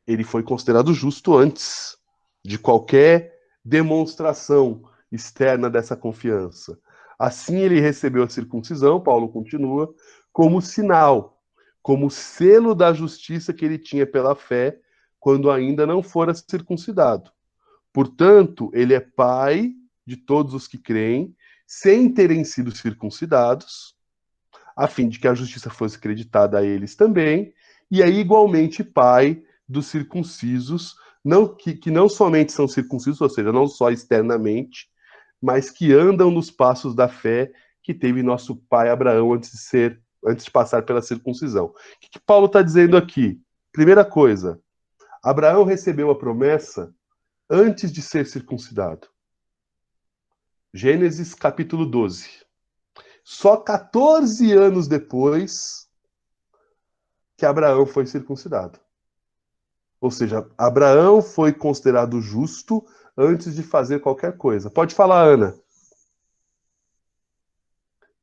Ele foi considerado justo antes de qualquer demonstração externa dessa confiança. Assim ele recebeu a circuncisão, Paulo continua, como sinal, como selo da justiça que ele tinha pela fé quando ainda não fora circuncidado. Portanto, ele é pai de todos os que creem, sem terem sido circuncidados, a fim de que a justiça fosse creditada a eles também, e é igualmente pai dos circuncisos, que não somente são circuncisos, ou seja, não só externamente, mas que andam nos passos da fé que teve nosso pai Abraão antes de passar pela circuncisão. O que Paulo está dizendo aqui? Primeira coisa, Abraão recebeu a promessa antes de ser circuncidado. Gênesis capítulo 12. Só 14 anos depois que Abraão foi circuncidado. Ou seja, Abraão foi considerado justo antes de fazer qualquer coisa. Pode falar, Ana.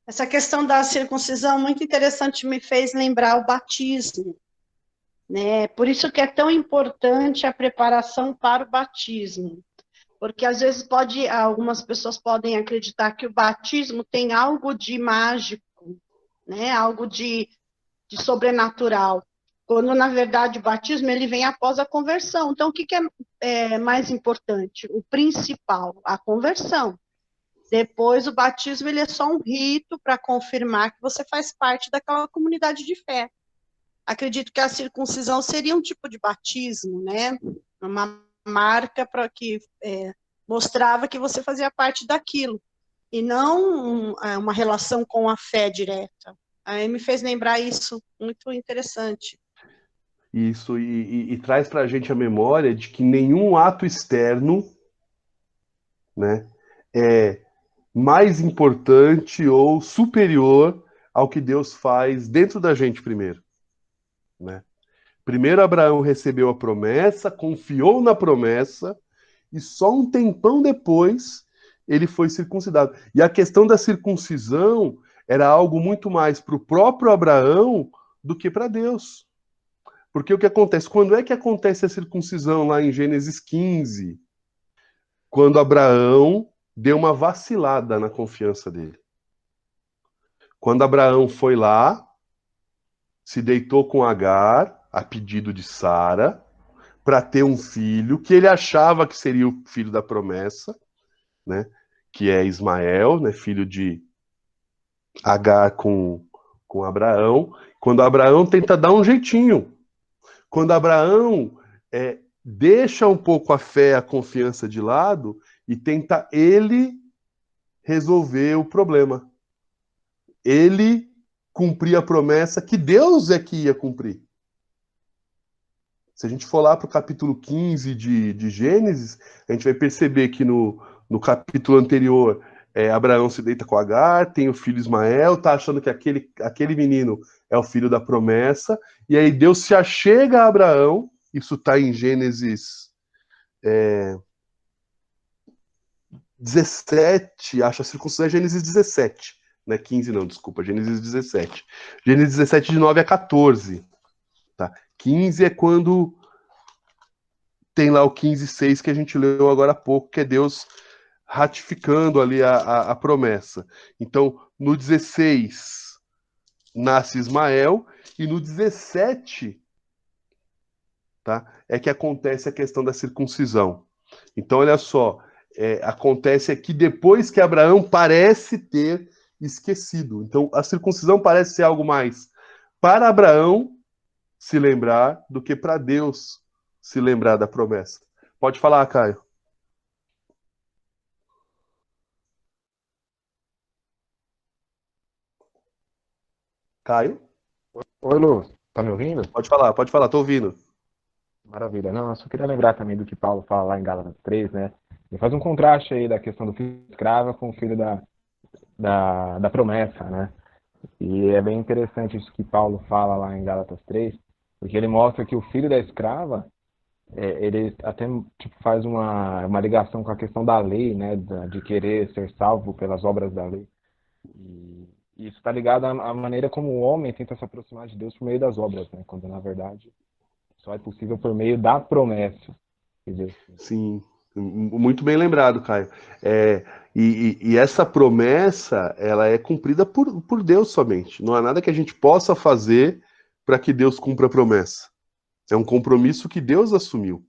Essa questão da circuncisão, muito interessante, me fez lembrar o batismo. Né? Por isso que é tão importante a preparação para o batismo. Porque às vezes algumas pessoas podem acreditar que o batismo tem algo de mágico, né? Algo de sobrenatural. Quando, na verdade, o batismo ele vem após a conversão. Então, o que é mais importante? O principal, a conversão. Depois, o batismo ele é só um rito para confirmar que você faz parte daquela comunidade de fé. Acredito que a circuncisão seria um tipo de batismo, né? Uma marca para que mostrava que você fazia parte daquilo. E não uma relação com a fé direta. Aí me fez lembrar isso, muito interessante. Isso, e traz para a gente a memória de que nenhum ato externo, né, é mais importante ou superior ao que Deus faz dentro da gente primeiro, né? Primeiro Abraão recebeu a promessa, confiou na promessa, e só um tempão depois ele foi circuncidado. E a questão da circuncisão era algo muito mais para o próprio Abraão do que para Deus. Porque o que acontece? Quando é que acontece a circuncisão lá em Gênesis 15? Quando Abraão deu uma vacilada na confiança dele. Quando Abraão foi lá, se deitou com Agar, a pedido de Sara, para ter um filho que ele achava que seria o filho da promessa, né? Que é Ismael, né? Filho de Agar com Abraão. Quando Abraão tenta dar um jeitinho, quando Abraão deixa um pouco a fé, a confiança de lado e tenta ele resolver o problema. Ele cumprir a promessa que Deus é que ia cumprir. Se a gente for lá para o capítulo 15 de Gênesis, a gente vai perceber que no capítulo anterior, Abraão se deita com Agar, tem o filho Ismael, tá achando que aquele menino é o filho da promessa, e aí Deus se achega a Abraão, isso está em Gênesis 17, acho a circuncisão é Gênesis 17, né? 15 não, desculpa, Gênesis 17. Gênesis 17 de 9 a 14, tá? 15 é quando tem lá o 15:6 que a gente leu agora há pouco, que é Deus ratificando ali a promessa. Então, no 16 nasce Ismael, e no 17, tá, é que acontece a questão da circuncisão. Então, olha só, acontece aqui depois que Abraão parece ter esquecido. Então, a circuncisão parece ser algo mais para Abraão se lembrar do que para Deus se lembrar da promessa. Pode falar, Caio. Caio? Oi, Lu, tá me ouvindo? Pode falar, tô ouvindo. Maravilha. Não, eu só queria lembrar também do que Paulo fala lá em Gálatas 3, né? Ele faz um contraste aí da questão do filho escravo com o filho da promessa, né? E é bem interessante isso que Paulo fala lá em Gálatas 3, porque ele mostra que o filho da escrava, ele até tipo, faz uma ligação com a questão da lei, né? De querer ser salvo pelas obras da lei. E isso está ligado à maneira como o homem tenta se aproximar de Deus por meio das obras, né? Quando, na verdade, só é possível por meio da promessa. Quer dizer, Sim, muito bem lembrado, Caio. E essa promessa, ela é cumprida por Deus somente. Não há nada que a gente possa fazer para que Deus cumpra a promessa. É um compromisso que Deus assumiu,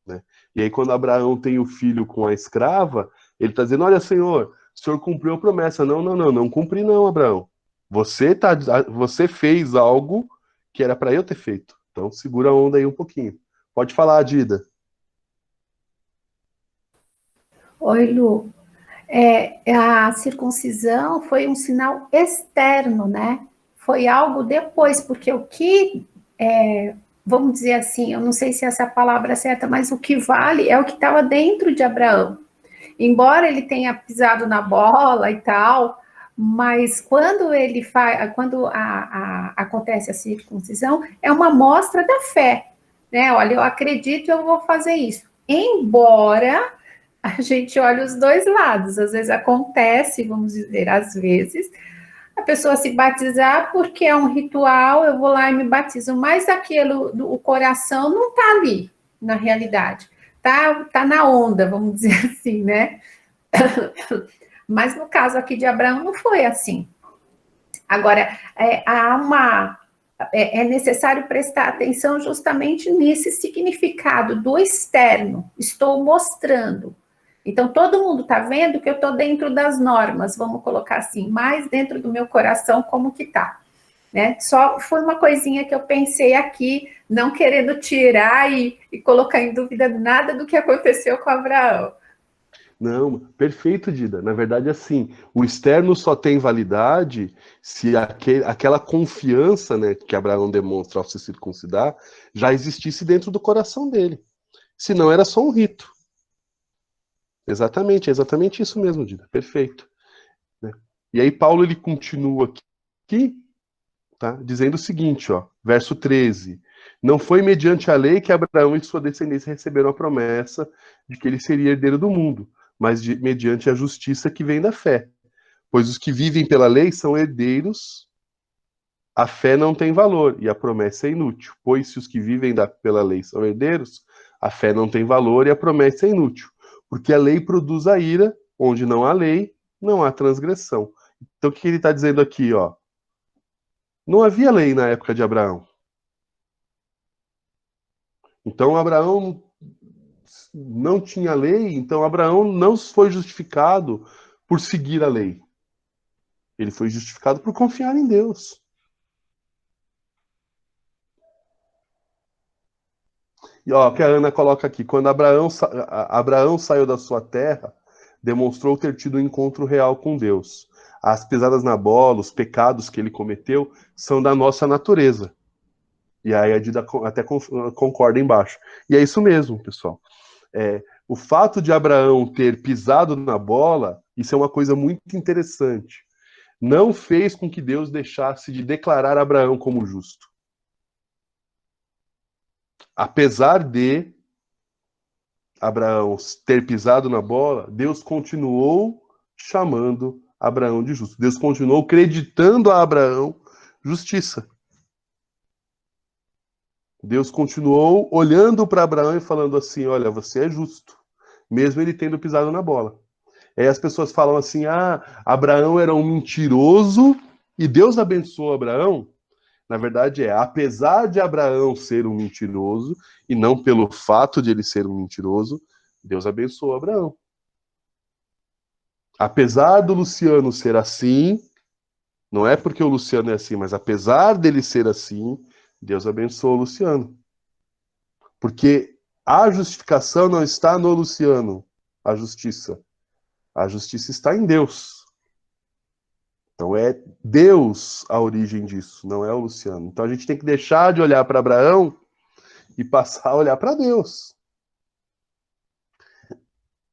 né? E aí, quando Abraão tem o filho com a escrava, ele está dizendo, olha, Senhor, o Senhor cumpriu a promessa. Não cumpri não, Abraão. Você fez algo que era para eu ter feito. Então, segura a onda aí um pouquinho. Pode falar, Dida. Oi, Lu. A circuncisão foi um sinal externo, né? Foi algo depois, porque o que, vamos dizer assim, eu não sei se essa palavra é certa, mas o que vale é o que estava dentro de Abraão. Embora ele tenha pisado na bola e tal, mas quando acontece a circuncisão, é uma mostra da fé, né? Olha, eu acredito, eu vou fazer isso. Embora a gente olha os dois lados, às vezes acontece, vamos dizer, às vezes, a pessoa se batizar porque é um ritual, eu vou lá e me batizo, mas o coração não está ali, na realidade. Tá na onda, vamos dizer assim, né? Mas no caso aqui de Abraão não foi assim. Agora, é necessário prestar atenção justamente nesse significado do externo. Estou mostrando. Então, todo mundo está vendo que eu estou dentro das normas, vamos colocar assim, mais dentro do meu coração, como que está. Né? Só foi uma coisinha que eu pensei aqui, não querendo tirar e colocar em dúvida nada do que aconteceu com Abraão. Não, perfeito, Dida. Na verdade, assim, o externo só tem validade se aquela confiança, né, que Abraão demonstra ao se circuncidar já existisse dentro do coração dele. Senão era só um rito. Exatamente, é exatamente isso mesmo, Dida. Perfeito. Né? E aí Paulo ele continua aqui, tá, dizendo o seguinte, ó, verso 13. Não foi mediante a lei que Abraão e sua descendência receberam a promessa de que ele seria herdeiro do mundo, mas mediante a justiça que vem da fé. Pois os que vivem pela lei são herdeiros, a fé não tem valor e a promessa é inútil. Pois se os que vivem pela lei são herdeiros, a fé não tem valor e a promessa é inútil. Porque a lei produz a ira, onde não há lei, não há transgressão. Então o que ele está dizendo aqui, ó? Não havia lei na época de Abraão. Então Abraão não tinha lei, então Abraão não foi justificado por seguir a lei. Ele foi justificado por confiar em Deus. E ó, que a Ana coloca aqui, quando Abraão saiu da sua terra, demonstrou ter tido um encontro real com Deus. As pisadas na bola, os pecados que ele cometeu, são da nossa natureza. E aí a Dida até concorda embaixo. E é isso mesmo, pessoal. O fato de Abraão ter pisado na bola, isso é uma coisa muito interessante. Não fez com que Deus deixasse de declarar Abraão como justo. Apesar de Abraão ter pisado na bola, Deus continuou chamando Abraão de justo. Deus continuou acreditando a Abraão justiça. Deus continuou olhando para Abraão e falando assim, olha, você é justo, mesmo ele tendo pisado na bola. Aí as pessoas falam assim, Abraão era um mentiroso e Deus abençoou Abraão. Na verdade apesar de Abraão ser um mentiroso, e não pelo fato de ele ser um mentiroso, Deus abençoou Abraão. Apesar do Luciano ser assim, não é porque o Luciano é assim, mas apesar dele ser assim, Deus abençoou o Luciano. Porque a justificação não está no Luciano, a justiça. A justiça está em Deus. Então é Deus a origem disso, não é o Luciano. Então a gente tem que deixar de olhar para Abraão e passar a olhar para Deus.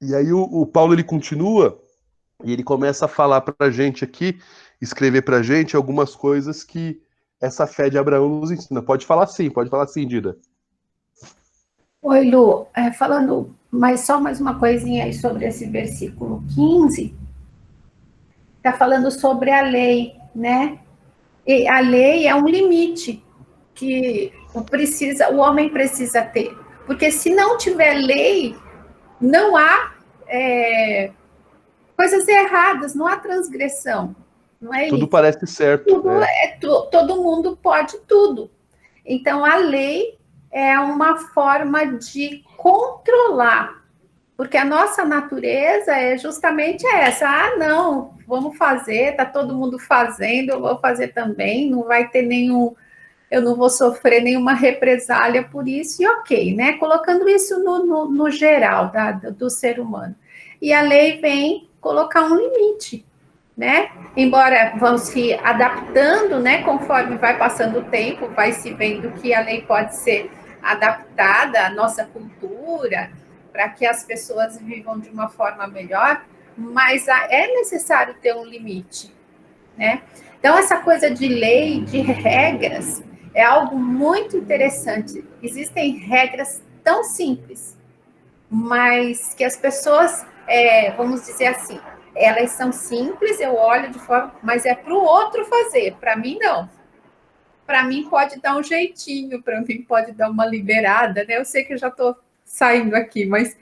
E aí o Paulo ele continua e ele começa a falar para a gente aqui, escrever para a gente algumas coisas que essa fé de Abraão nos ensina. Pode falar sim, Dida. Oi, Lu, falando só mais uma coisinha aí sobre esse versículo 15, está falando sobre a lei, né? E a lei é um limite que o homem precisa ter, porque se não tiver lei, não há coisas erradas, não há transgressão, não é tudo isso? Parece certo. Todo mundo pode tudo. Então, a lei é uma forma de controlar, porque a nossa natureza é justamente essa. Não, vamos fazer, está todo mundo fazendo, eu vou fazer também, não vai ter eu não vou sofrer nenhuma represália por isso, e ok, né? Colocando isso no geral do ser humano. E a lei vem colocar um limite, né? Embora vão se adaptando, né? Conforme vai passando o tempo, vai se vendo que a lei pode ser adaptada à nossa cultura, para que as pessoas vivam de uma forma melhor, mas é necessário ter um limite, né? Então, essa coisa de lei, de regras, é algo muito interessante. Existem regras tão simples, mas que as pessoas, vamos dizer assim, elas são simples, eu olho de forma, mas é para o outro fazer, para mim não. Para mim pode dar um jeitinho, para mim pode dar uma liberada, né? Eu sei que eu já estou saindo aqui, mas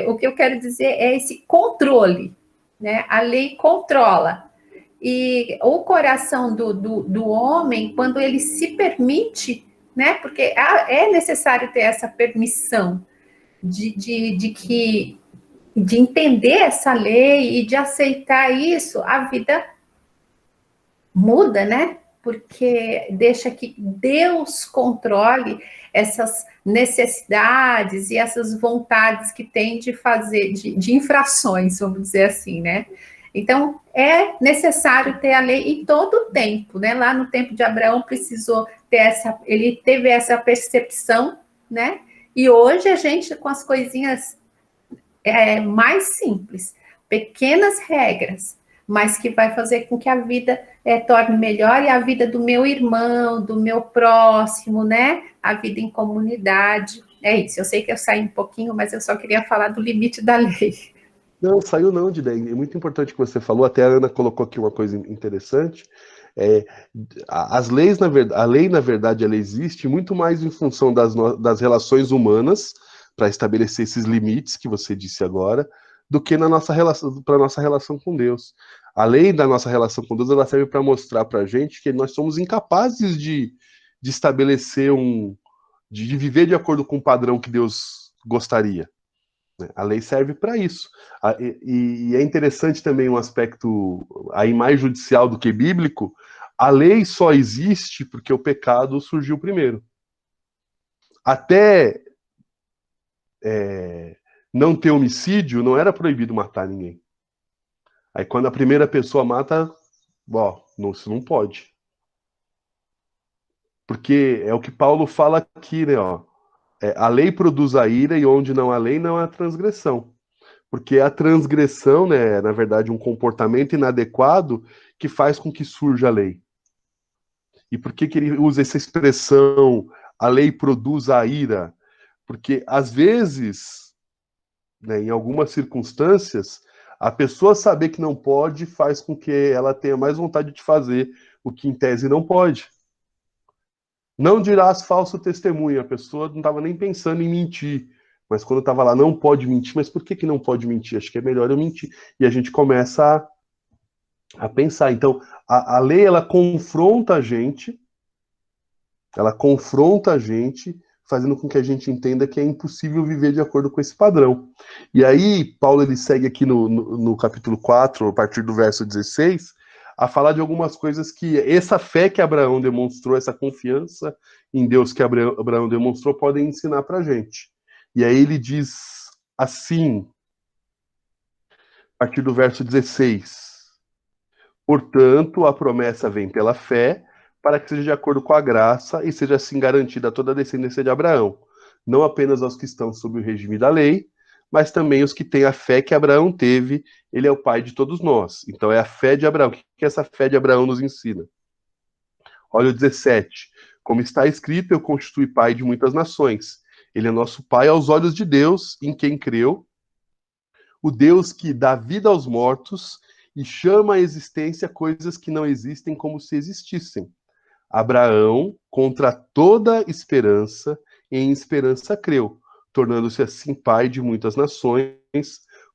o que eu quero dizer é esse controle, né? A lei controla. E o coração do homem, quando ele se permite, né? Porque é necessário ter essa permissão de entender essa lei e de aceitar isso, a vida muda, né? Porque deixa que Deus controle essas necessidades e essas vontades que tem de fazer, de infrações, vamos dizer assim, né? Então, é necessário ter a lei em todo o tempo, né? Lá no tempo de Abraão precisou ter ele teve essa percepção, né? E hoje a gente, com as coisinhas mais simples, pequenas regras, mas que vai fazer com que a vida torne melhor, e a vida do meu irmão, do meu próximo, né? A vida em comunidade. É isso, eu sei que eu saí um pouquinho, mas eu só queria falar do limite da lei. Não, saiu não, Didem. É muito importante o que você falou, até a Ana colocou aqui uma coisa interessante. É, as leis, a lei, na verdade, ela existe muito mais em função das relações humanas, para estabelecer esses limites que você disse agora, do que na nossa relação, para nossa relação com Deus. A lei da nossa relação com Deus, ela serve para mostrar para a gente que nós somos incapazes de estabelecer de viver de acordo com o padrão que Deus gostaria. A lei serve para isso. E é interessante também um aspecto aí mais judicial do que bíblico. A lei só existe porque o pecado surgiu primeiro. Até não ter homicídio, não era proibido matar ninguém. Aí quando a primeira pessoa mata, isso não pode. Porque é o que Paulo fala aqui, né? A lei produz a ira, e onde não há lei, não há transgressão. Porque a transgressão, né, é, na verdade, um comportamento inadequado que faz com que surja a lei. E por que ele usa essa expressão, a lei produz a ira? Porque, às vezes, né, em algumas circunstâncias, a pessoa saber que não pode faz com que ela tenha mais vontade de fazer o que, em tese, não pode. Não dirás falso testemunho. A pessoa não estava nem pensando em mentir. Mas quando estava lá, não pode mentir. Mas por que não pode mentir? Acho que é melhor eu mentir. E a gente começa a pensar. Então, a lei, ela confronta a gente. Ela confronta a gente, fazendo com que a gente entenda que é impossível viver de acordo com esse padrão. E aí, Paulo, ele segue aqui no capítulo 4, a partir do verso 16, a falar de algumas coisas que essa fé que Abraão demonstrou, essa confiança em Deus que Abraão demonstrou, podem ensinar para a gente. E aí ele diz assim, a partir do verso 16: portanto, a promessa vem pela fé, para que seja de acordo com a graça e seja assim garantida a toda a descendência de Abraão, não apenas aos que estão sob o regime da lei, mas também os que têm a fé que Abraão teve. Ele é o pai de todos nós. Então é a fé de Abraão. O que essa fé de Abraão nos ensina? Olha o 17. Como está escrito, eu constituí pai de muitas nações. Ele é nosso pai aos olhos de Deus, em quem creu, o Deus que dá vida aos mortos e chama à existência coisas que não existem como se existissem. Abraão, contra toda esperança, em esperança creu, tornando-se assim pai de muitas nações,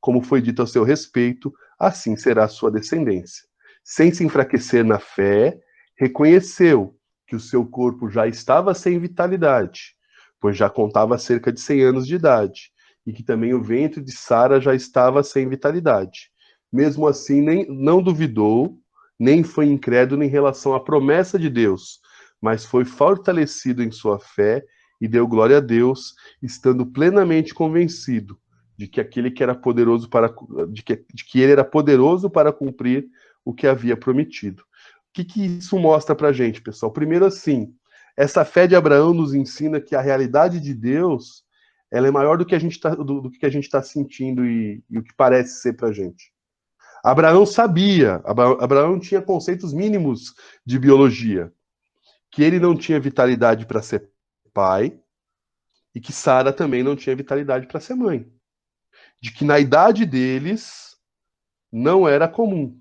como foi dito a seu respeito, assim será a sua descendência. Sem se enfraquecer na fé, reconheceu que o seu corpo já estava sem vitalidade, pois já contava cerca de 100 anos de idade, e que também o ventre de Sara já estava sem vitalidade. Mesmo assim, não duvidou, nem foi incrédulo em relação à promessa de Deus, mas foi fortalecido em sua fé e deu glória a Deus, estando plenamente convencido de que aquele que era poderoso de que ele era poderoso para cumprir o que havia prometido. O que isso mostra para a gente, pessoal? Primeiro, assim, essa fé de Abraão nos ensina que a realidade de Deus, ela é maior do que a gente está sentindo e o que parece ser para a gente. Abraão sabia, Abraão tinha conceitos mínimos de biologia, que ele não tinha vitalidade para ser pai e que Sara também não tinha vitalidade para ser mãe. De que na idade deles não era comum.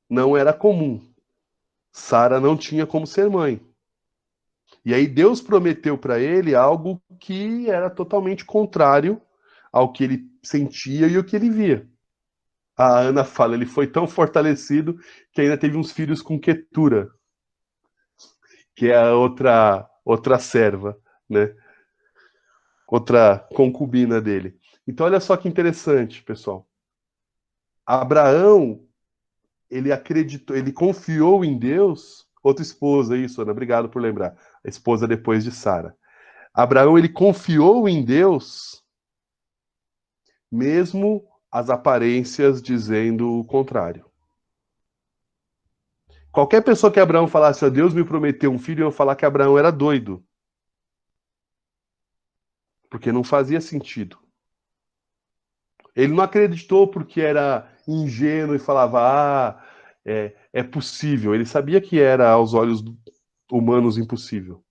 Não era comum. Sara não tinha como ser mãe. E aí Deus prometeu para ele algo que era totalmente contrário ao que ele sentia e ao que ele via. A Ana fala, ele foi tão fortalecido que ainda teve uns filhos com Quetura, que é a outra serva, né? Outra concubina dele. Então olha só que interessante, pessoal. Abraão, ele acreditou, ele confiou em Deus Outra esposa, isso, Ana, obrigado por lembrar. A esposa depois de Sara. Abraão, ele confiou em Deus, mesmo as aparências dizendo o contrário. Qualquer pessoa que Abraão falasse, ó, Deus me prometeu um filho, eu ia falar que Abraão era doido. Porque não fazia sentido. Ele não acreditou porque era ingênuo e falava, é possível. Ele sabia que era, aos olhos humanos, impossível.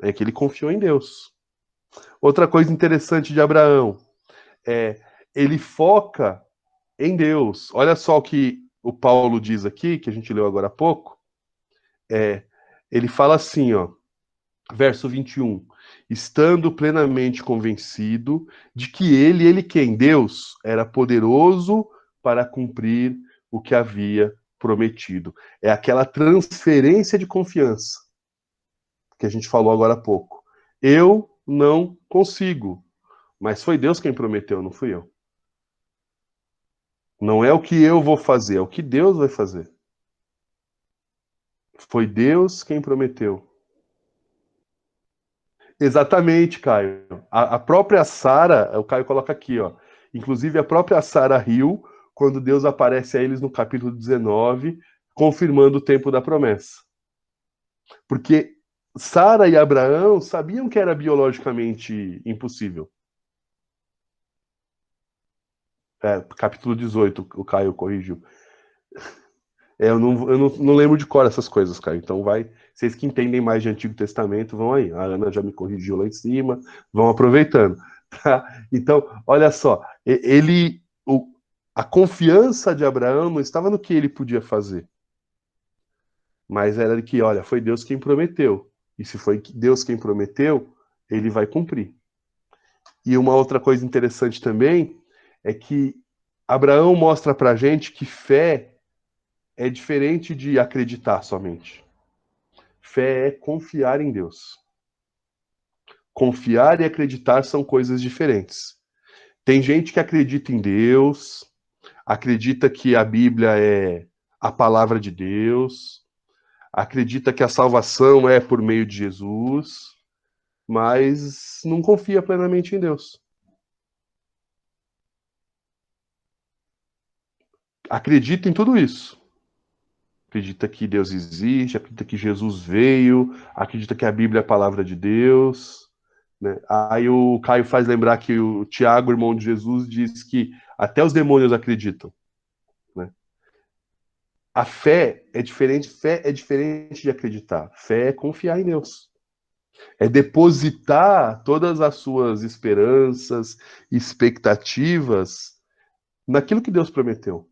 É que ele confiou em Deus. Outra coisa interessante de Abraão ele foca em Deus. Olha só o que o Paulo diz aqui, que a gente leu agora há pouco. Ele fala assim, ó, verso 21. Estando plenamente convencido de que ele quem? Deus, era poderoso para cumprir o que havia prometido. É aquela transferência de confiança que a gente falou agora há pouco. Eu não consigo, mas foi Deus quem prometeu, não fui eu. Não é o que eu vou fazer, é o que Deus vai fazer. Foi Deus quem prometeu. Exatamente, Caio. A própria Sara, o Caio coloca aqui, ó. Inclusive, a própria Sara riu quando Deus aparece a eles no capítulo 19, confirmando o tempo da promessa. Porque Sara e Abraão sabiam que era biologicamente impossível. Capítulo 18, o Caio corrigiu. Eu não lembro de cor essas coisas, Caio. Então vocês que entendem mais de Antigo Testamento, vão aí. A Ana já me corrigiu lá em cima, vão aproveitando. Tá? Então, olha só, a confiança de Abraão não estava no que ele podia fazer, mas era de que, olha, foi Deus quem prometeu. E se foi Deus quem prometeu, ele vai cumprir. E uma outra coisa interessante também é que Abraão mostra pra gente que fé é diferente de acreditar somente. Fé é confiar em Deus. Confiar e acreditar são coisas diferentes. Tem gente que acredita em Deus, acredita que a Bíblia é a palavra de Deus, acredita que a salvação é por meio de Jesus, mas não confia plenamente em Deus. Acredita em tudo isso. Acredita que Deus existe, acredita que Jesus veio, acredita que a Bíblia é a palavra de Deus. Né? Aí o Caio faz lembrar que o Tiago, irmão de Jesus, diz que até os demônios acreditam. Né? A fé é diferente de acreditar. Fé é confiar em Deus. É depositar todas as suas esperanças, expectativas naquilo que Deus prometeu.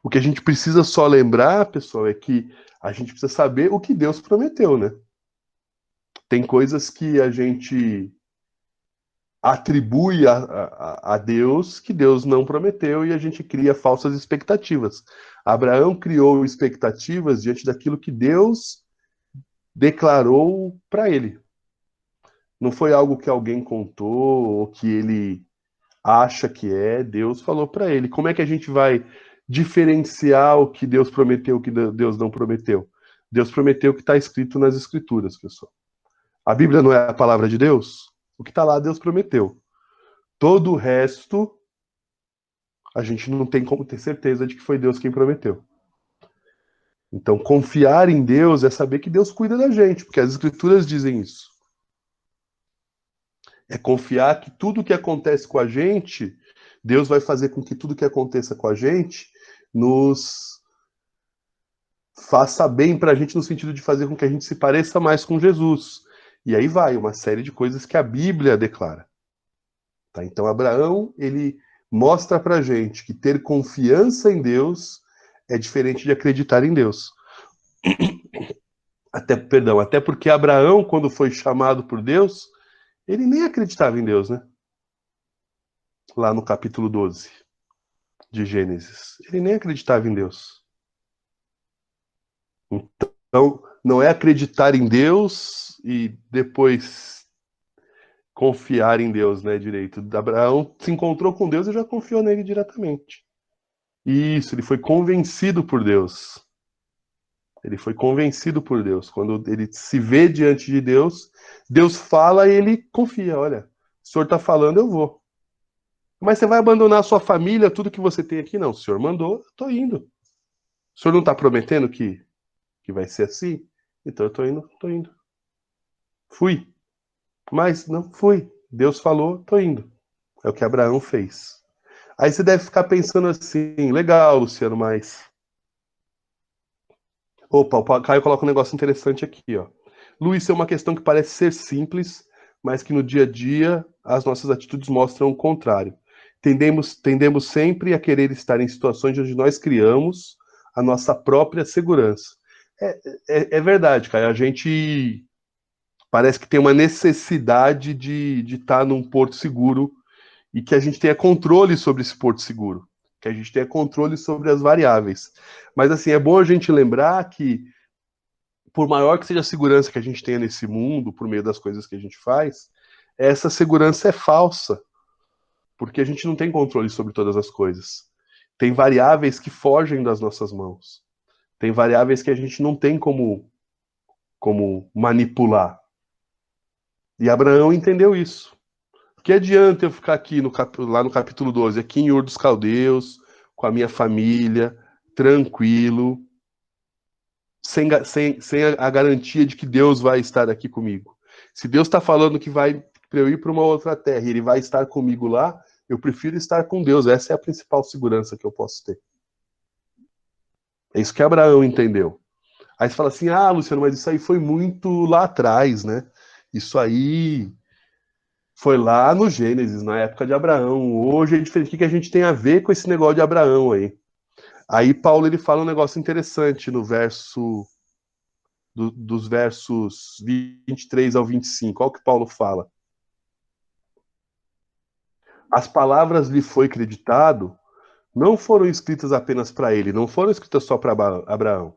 O que a gente precisa só lembrar, pessoal, é que a gente precisa saber o que Deus prometeu, né? Tem coisas que a gente atribui a Deus que Deus não prometeu e a gente cria falsas expectativas. Abraão criou expectativas diante daquilo que Deus declarou para ele. Não foi algo que alguém contou ou que ele acha que é, Deus falou para ele. Como é que a gente vai diferenciar o que Deus prometeu e o que Deus não prometeu? Deus prometeu o que está escrito nas Escrituras, pessoal. A Bíblia não é a palavra de Deus? O que está lá, Deus prometeu. Todo o resto, a gente não tem como ter certeza de que foi Deus quem prometeu. Então, confiar em Deus é saber que Deus cuida da gente, porque as Escrituras dizem isso. É confiar que tudo que acontece com a gente, Deus vai fazer com que tudo que aconteça com a gente nos faça bem para a gente, no sentido de fazer com que a gente se pareça mais com Jesus. E aí vai uma série de coisas que a Bíblia declara. Tá? Então, Abraão, ele mostra para a gente que ter confiança em Deus é diferente de acreditar em Deus. Até porque Abraão, quando foi chamado por Deus, ele nem acreditava em Deus, né? Lá no capítulo 12 de Gênesis. Ele nem acreditava em Deus. Então, não é acreditar em Deus e depois confiar em Deus, né, direito. Abraão se encontrou com Deus e já confiou nele diretamente. Isso, ele foi convencido por Deus. Ele foi convencido por Deus. Quando ele se vê diante de Deus, Deus fala e ele confia. Olha, o senhor está falando, eu vou. Mas você vai abandonar a sua família, tudo que você tem aqui? Não, o senhor mandou, eu estou indo. O senhor não está prometendo que vai ser assim? Então eu estou indo, estou indo. Fui. Mas não fui. Deus falou, estou indo. É o que Abraão fez. Aí você deve ficar pensando assim, legal, Luciano, mas... Opa, o Caio coloca um negócio interessante aqui, ó. Luiz, é uma questão que parece ser simples, mas que no dia a dia as nossas atitudes mostram o contrário. Tendemos sempre a querer estar em situações onde nós criamos a nossa própria segurança. É verdade, Caio. A gente parece que tem uma necessidade de estar num porto seguro e que a gente tenha controle sobre esse porto seguro, que a gente tenha controle sobre as variáveis. Mas, assim, é bom a gente lembrar que, por maior que seja a segurança que a gente tenha nesse mundo, por meio das coisas que a gente faz, essa segurança é falsa, porque a gente não tem controle sobre todas as coisas. Tem variáveis que fogem das nossas mãos. Tem variáveis que a gente não tem como manipular. E Abraão entendeu isso. Que adianta eu ficar aqui lá no capítulo 12, aqui em Ur dos Caldeus, com a minha família, tranquilo, sem a garantia de que Deus vai estar aqui comigo. Se Deus está falando que vai para eu ir para uma outra terra e Ele vai estar comigo lá, eu prefiro estar com Deus. Essa é a principal segurança que eu posso ter. É isso que Abraão entendeu. Aí você fala assim, Luciano, mas isso aí foi muito lá atrás, né? Isso aí... foi lá no Gênesis, na época de Abraão. Hoje é diferente. O que a gente tem a ver com esse negócio de Abraão aí? Aí Paulo ele fala um negócio interessante no verso dos versos 23 ao 25. Olha o que Paulo fala. As palavras lhe foi creditado não foram escritas apenas para ele, não foram escritas só para Abraão,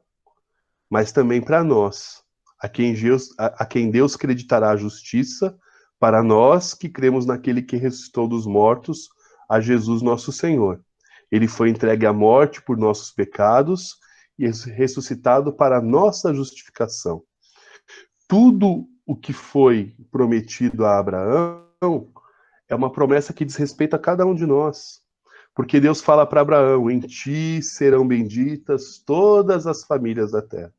mas também para nós, a quem Deus creditará a justiça, para nós que cremos naquele que ressuscitou dos mortos, a Jesus nosso Senhor. Ele foi entregue à morte por nossos pecados e ressuscitado para a nossa justificação. Tudo o que foi prometido a Abraão é uma promessa que diz respeito a cada um de nós. Porque Deus fala para Abraão, em ti serão benditas todas as famílias da terra.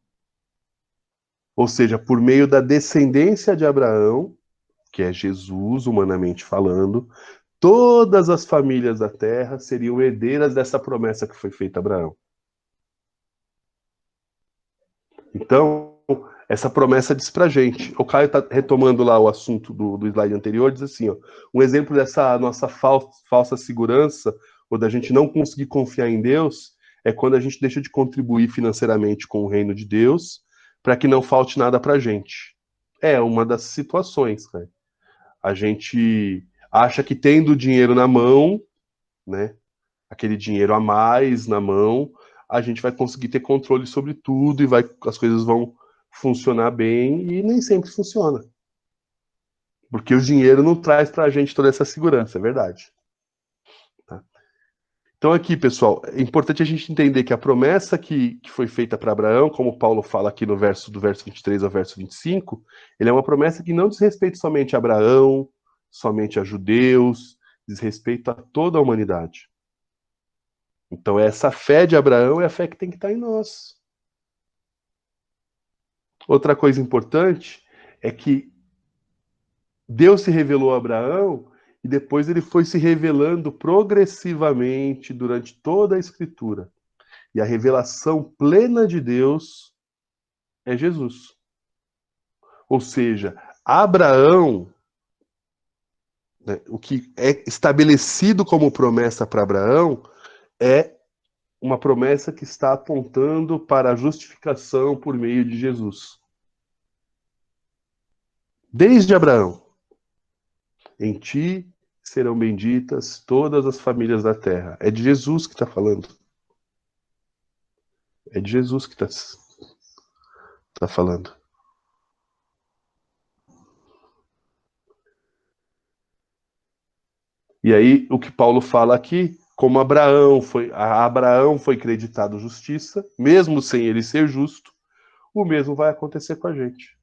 Ou seja, por meio da descendência de Abraão, que é Jesus, humanamente falando, todas as famílias da terra seriam herdeiras dessa promessa que foi feita a Abraão. Então, essa promessa diz pra gente. O Caio está retomando lá o assunto do slide anterior, diz assim, ó, um exemplo dessa nossa falsa segurança, ou da gente não conseguir confiar em Deus, é quando a gente deixa de contribuir financeiramente com o reino de Deus, para que não falte nada pra gente. É uma das situações, cara. A gente acha que tendo dinheiro na mão, né, aquele dinheiro a mais na mão, a gente vai conseguir ter controle sobre tudo e as coisas vão funcionar bem, e nem sempre funciona. Porque o dinheiro não traz pra gente toda essa segurança, é verdade. Tá? Então aqui, pessoal, é importante a gente entender que a promessa que foi feita para Abraão, como Paulo fala aqui do verso 23 ao verso 25, ele é uma promessa que não diz respeito somente a Abraão, somente a judeus, diz respeito a toda a humanidade. Então essa fé de Abraão é a fé que tem que estar em nós. Outra coisa importante é que Deus se revelou a Abraão e depois ele foi se revelando progressivamente durante toda a Escritura. E a revelação plena de Deus é Jesus. Ou seja, Abraão, né, o que é estabelecido como promessa para Abraão é uma promessa que está apontando para a justificação por meio de Jesus. Desde Abraão, em ti serão benditas todas as famílias da terra. É de Jesus que está falando. É de Jesus que está falando. E aí, o que Paulo fala aqui, como a Abraão foi creditado justiça, mesmo sem ele ser justo, o mesmo vai acontecer com a gente.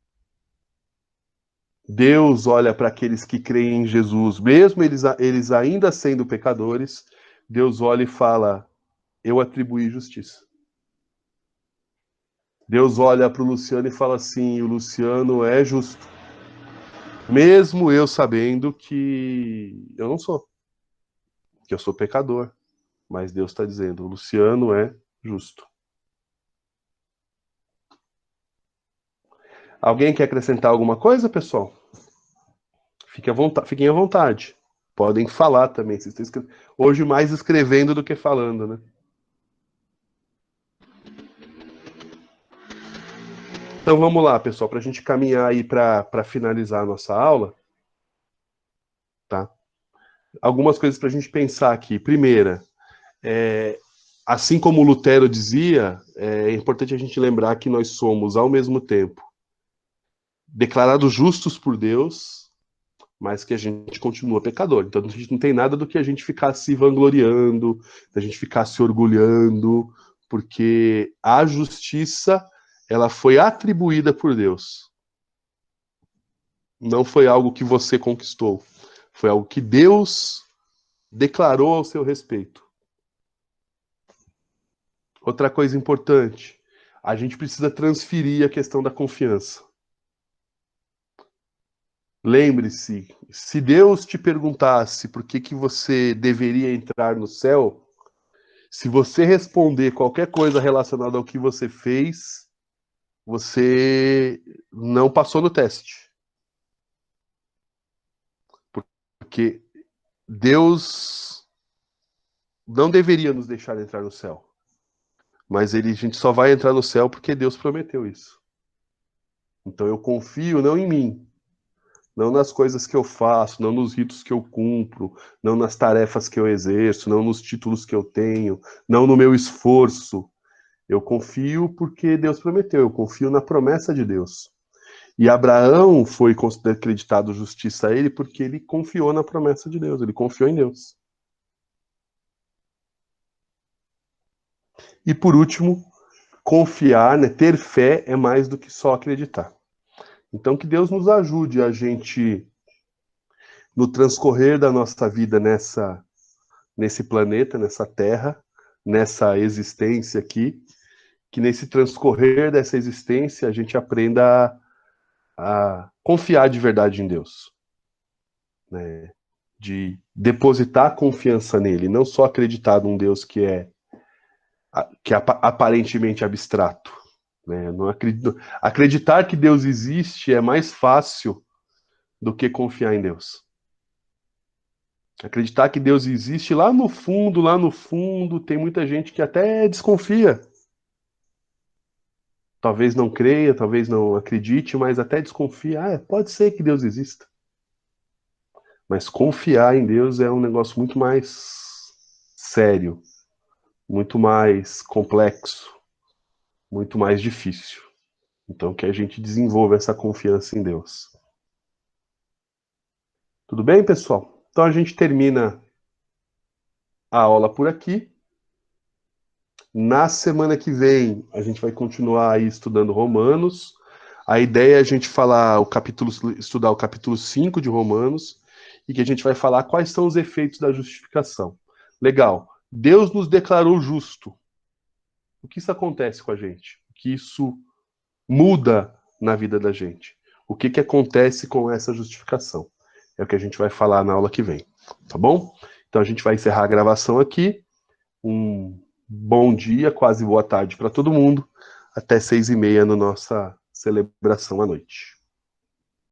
Deus olha para aqueles que creem em Jesus, mesmo eles ainda sendo pecadores, Deus olha e fala, eu atribuí justiça. Deus olha para o Luciano e fala assim, o Luciano é justo. Mesmo eu sabendo que eu não sou, que eu sou pecador. Mas Deus está dizendo, o Luciano é justo. Alguém quer acrescentar alguma coisa, pessoal? Fiquem à vontade. Podem falar também. Vocês estão hoje mais escrevendo do que falando, né? Então vamos lá, pessoal, para a gente caminhar aí para finalizar a nossa aula. Tá? Algumas coisas para a gente pensar aqui. Primeira, assim como Lutero dizia, é importante a gente lembrar que nós somos, ao mesmo tempo, declarados justos por Deus, mas que a gente continua pecador. Então a gente não tem nada do que a gente ficar se vangloriando, da gente ficar se orgulhando, porque a justiça, ela foi atribuída por Deus. Não foi algo que você conquistou. Foi algo que Deus declarou ao seu respeito. Outra coisa importante, a gente precisa transferir a questão da confiança. Lembre-se, se Deus te perguntasse por que você deveria entrar no céu, se você responder qualquer coisa relacionada ao que você fez, você não passou no teste. Porque Deus não deveria nos deixar entrar no céu. Mas a gente só vai entrar no céu porque Deus prometeu isso. Então eu confio não em mim, não nas coisas que eu faço, não nos ritos que eu cumpro, não nas tarefas que eu exerço, não nos títulos que eu tenho, não no meu esforço. Eu confio porque Deus prometeu, eu confio na promessa de Deus. E Abraão foi acreditado justiça a ele porque ele confiou na promessa de Deus, ele confiou em Deus. E por último, confiar, né, ter fé é mais do que só acreditar. Então que Deus nos ajude a gente, no transcorrer da nossa vida nesse planeta, nessa terra, nessa existência aqui, que nesse transcorrer dessa existência a gente aprenda a confiar de verdade em Deus. Né? De depositar confiança nele, não só acreditar num Deus que é aparentemente abstrato. Né? Não acreditar que Deus existe é mais fácil do que confiar em Deus. Acreditar que Deus existe lá no fundo, tem muita gente que até desconfia. Talvez não creia, talvez não acredite, mas até desconfia. Pode ser que Deus exista. Mas confiar em Deus é um negócio muito mais sério, muito mais complexo, muito mais difícil. Então que a gente desenvolva essa confiança em Deus. Tudo bem, pessoal? Então a gente termina a aula por aqui. Na semana que vem, a gente vai continuar aí estudando Romanos. A ideia é a gente estudar o capítulo 5 de Romanos, e que a gente vai falar quais são os efeitos da justificação. Legal. Deus nos declarou justo. O que isso acontece com a gente? O que isso muda na vida da gente? O que acontece com essa justificação? É o que a gente vai falar na aula que vem. Tá bom? Então a gente vai encerrar a gravação aqui. Um bom dia, quase boa tarde para todo mundo. Até 6h30 na nossa celebração à noite.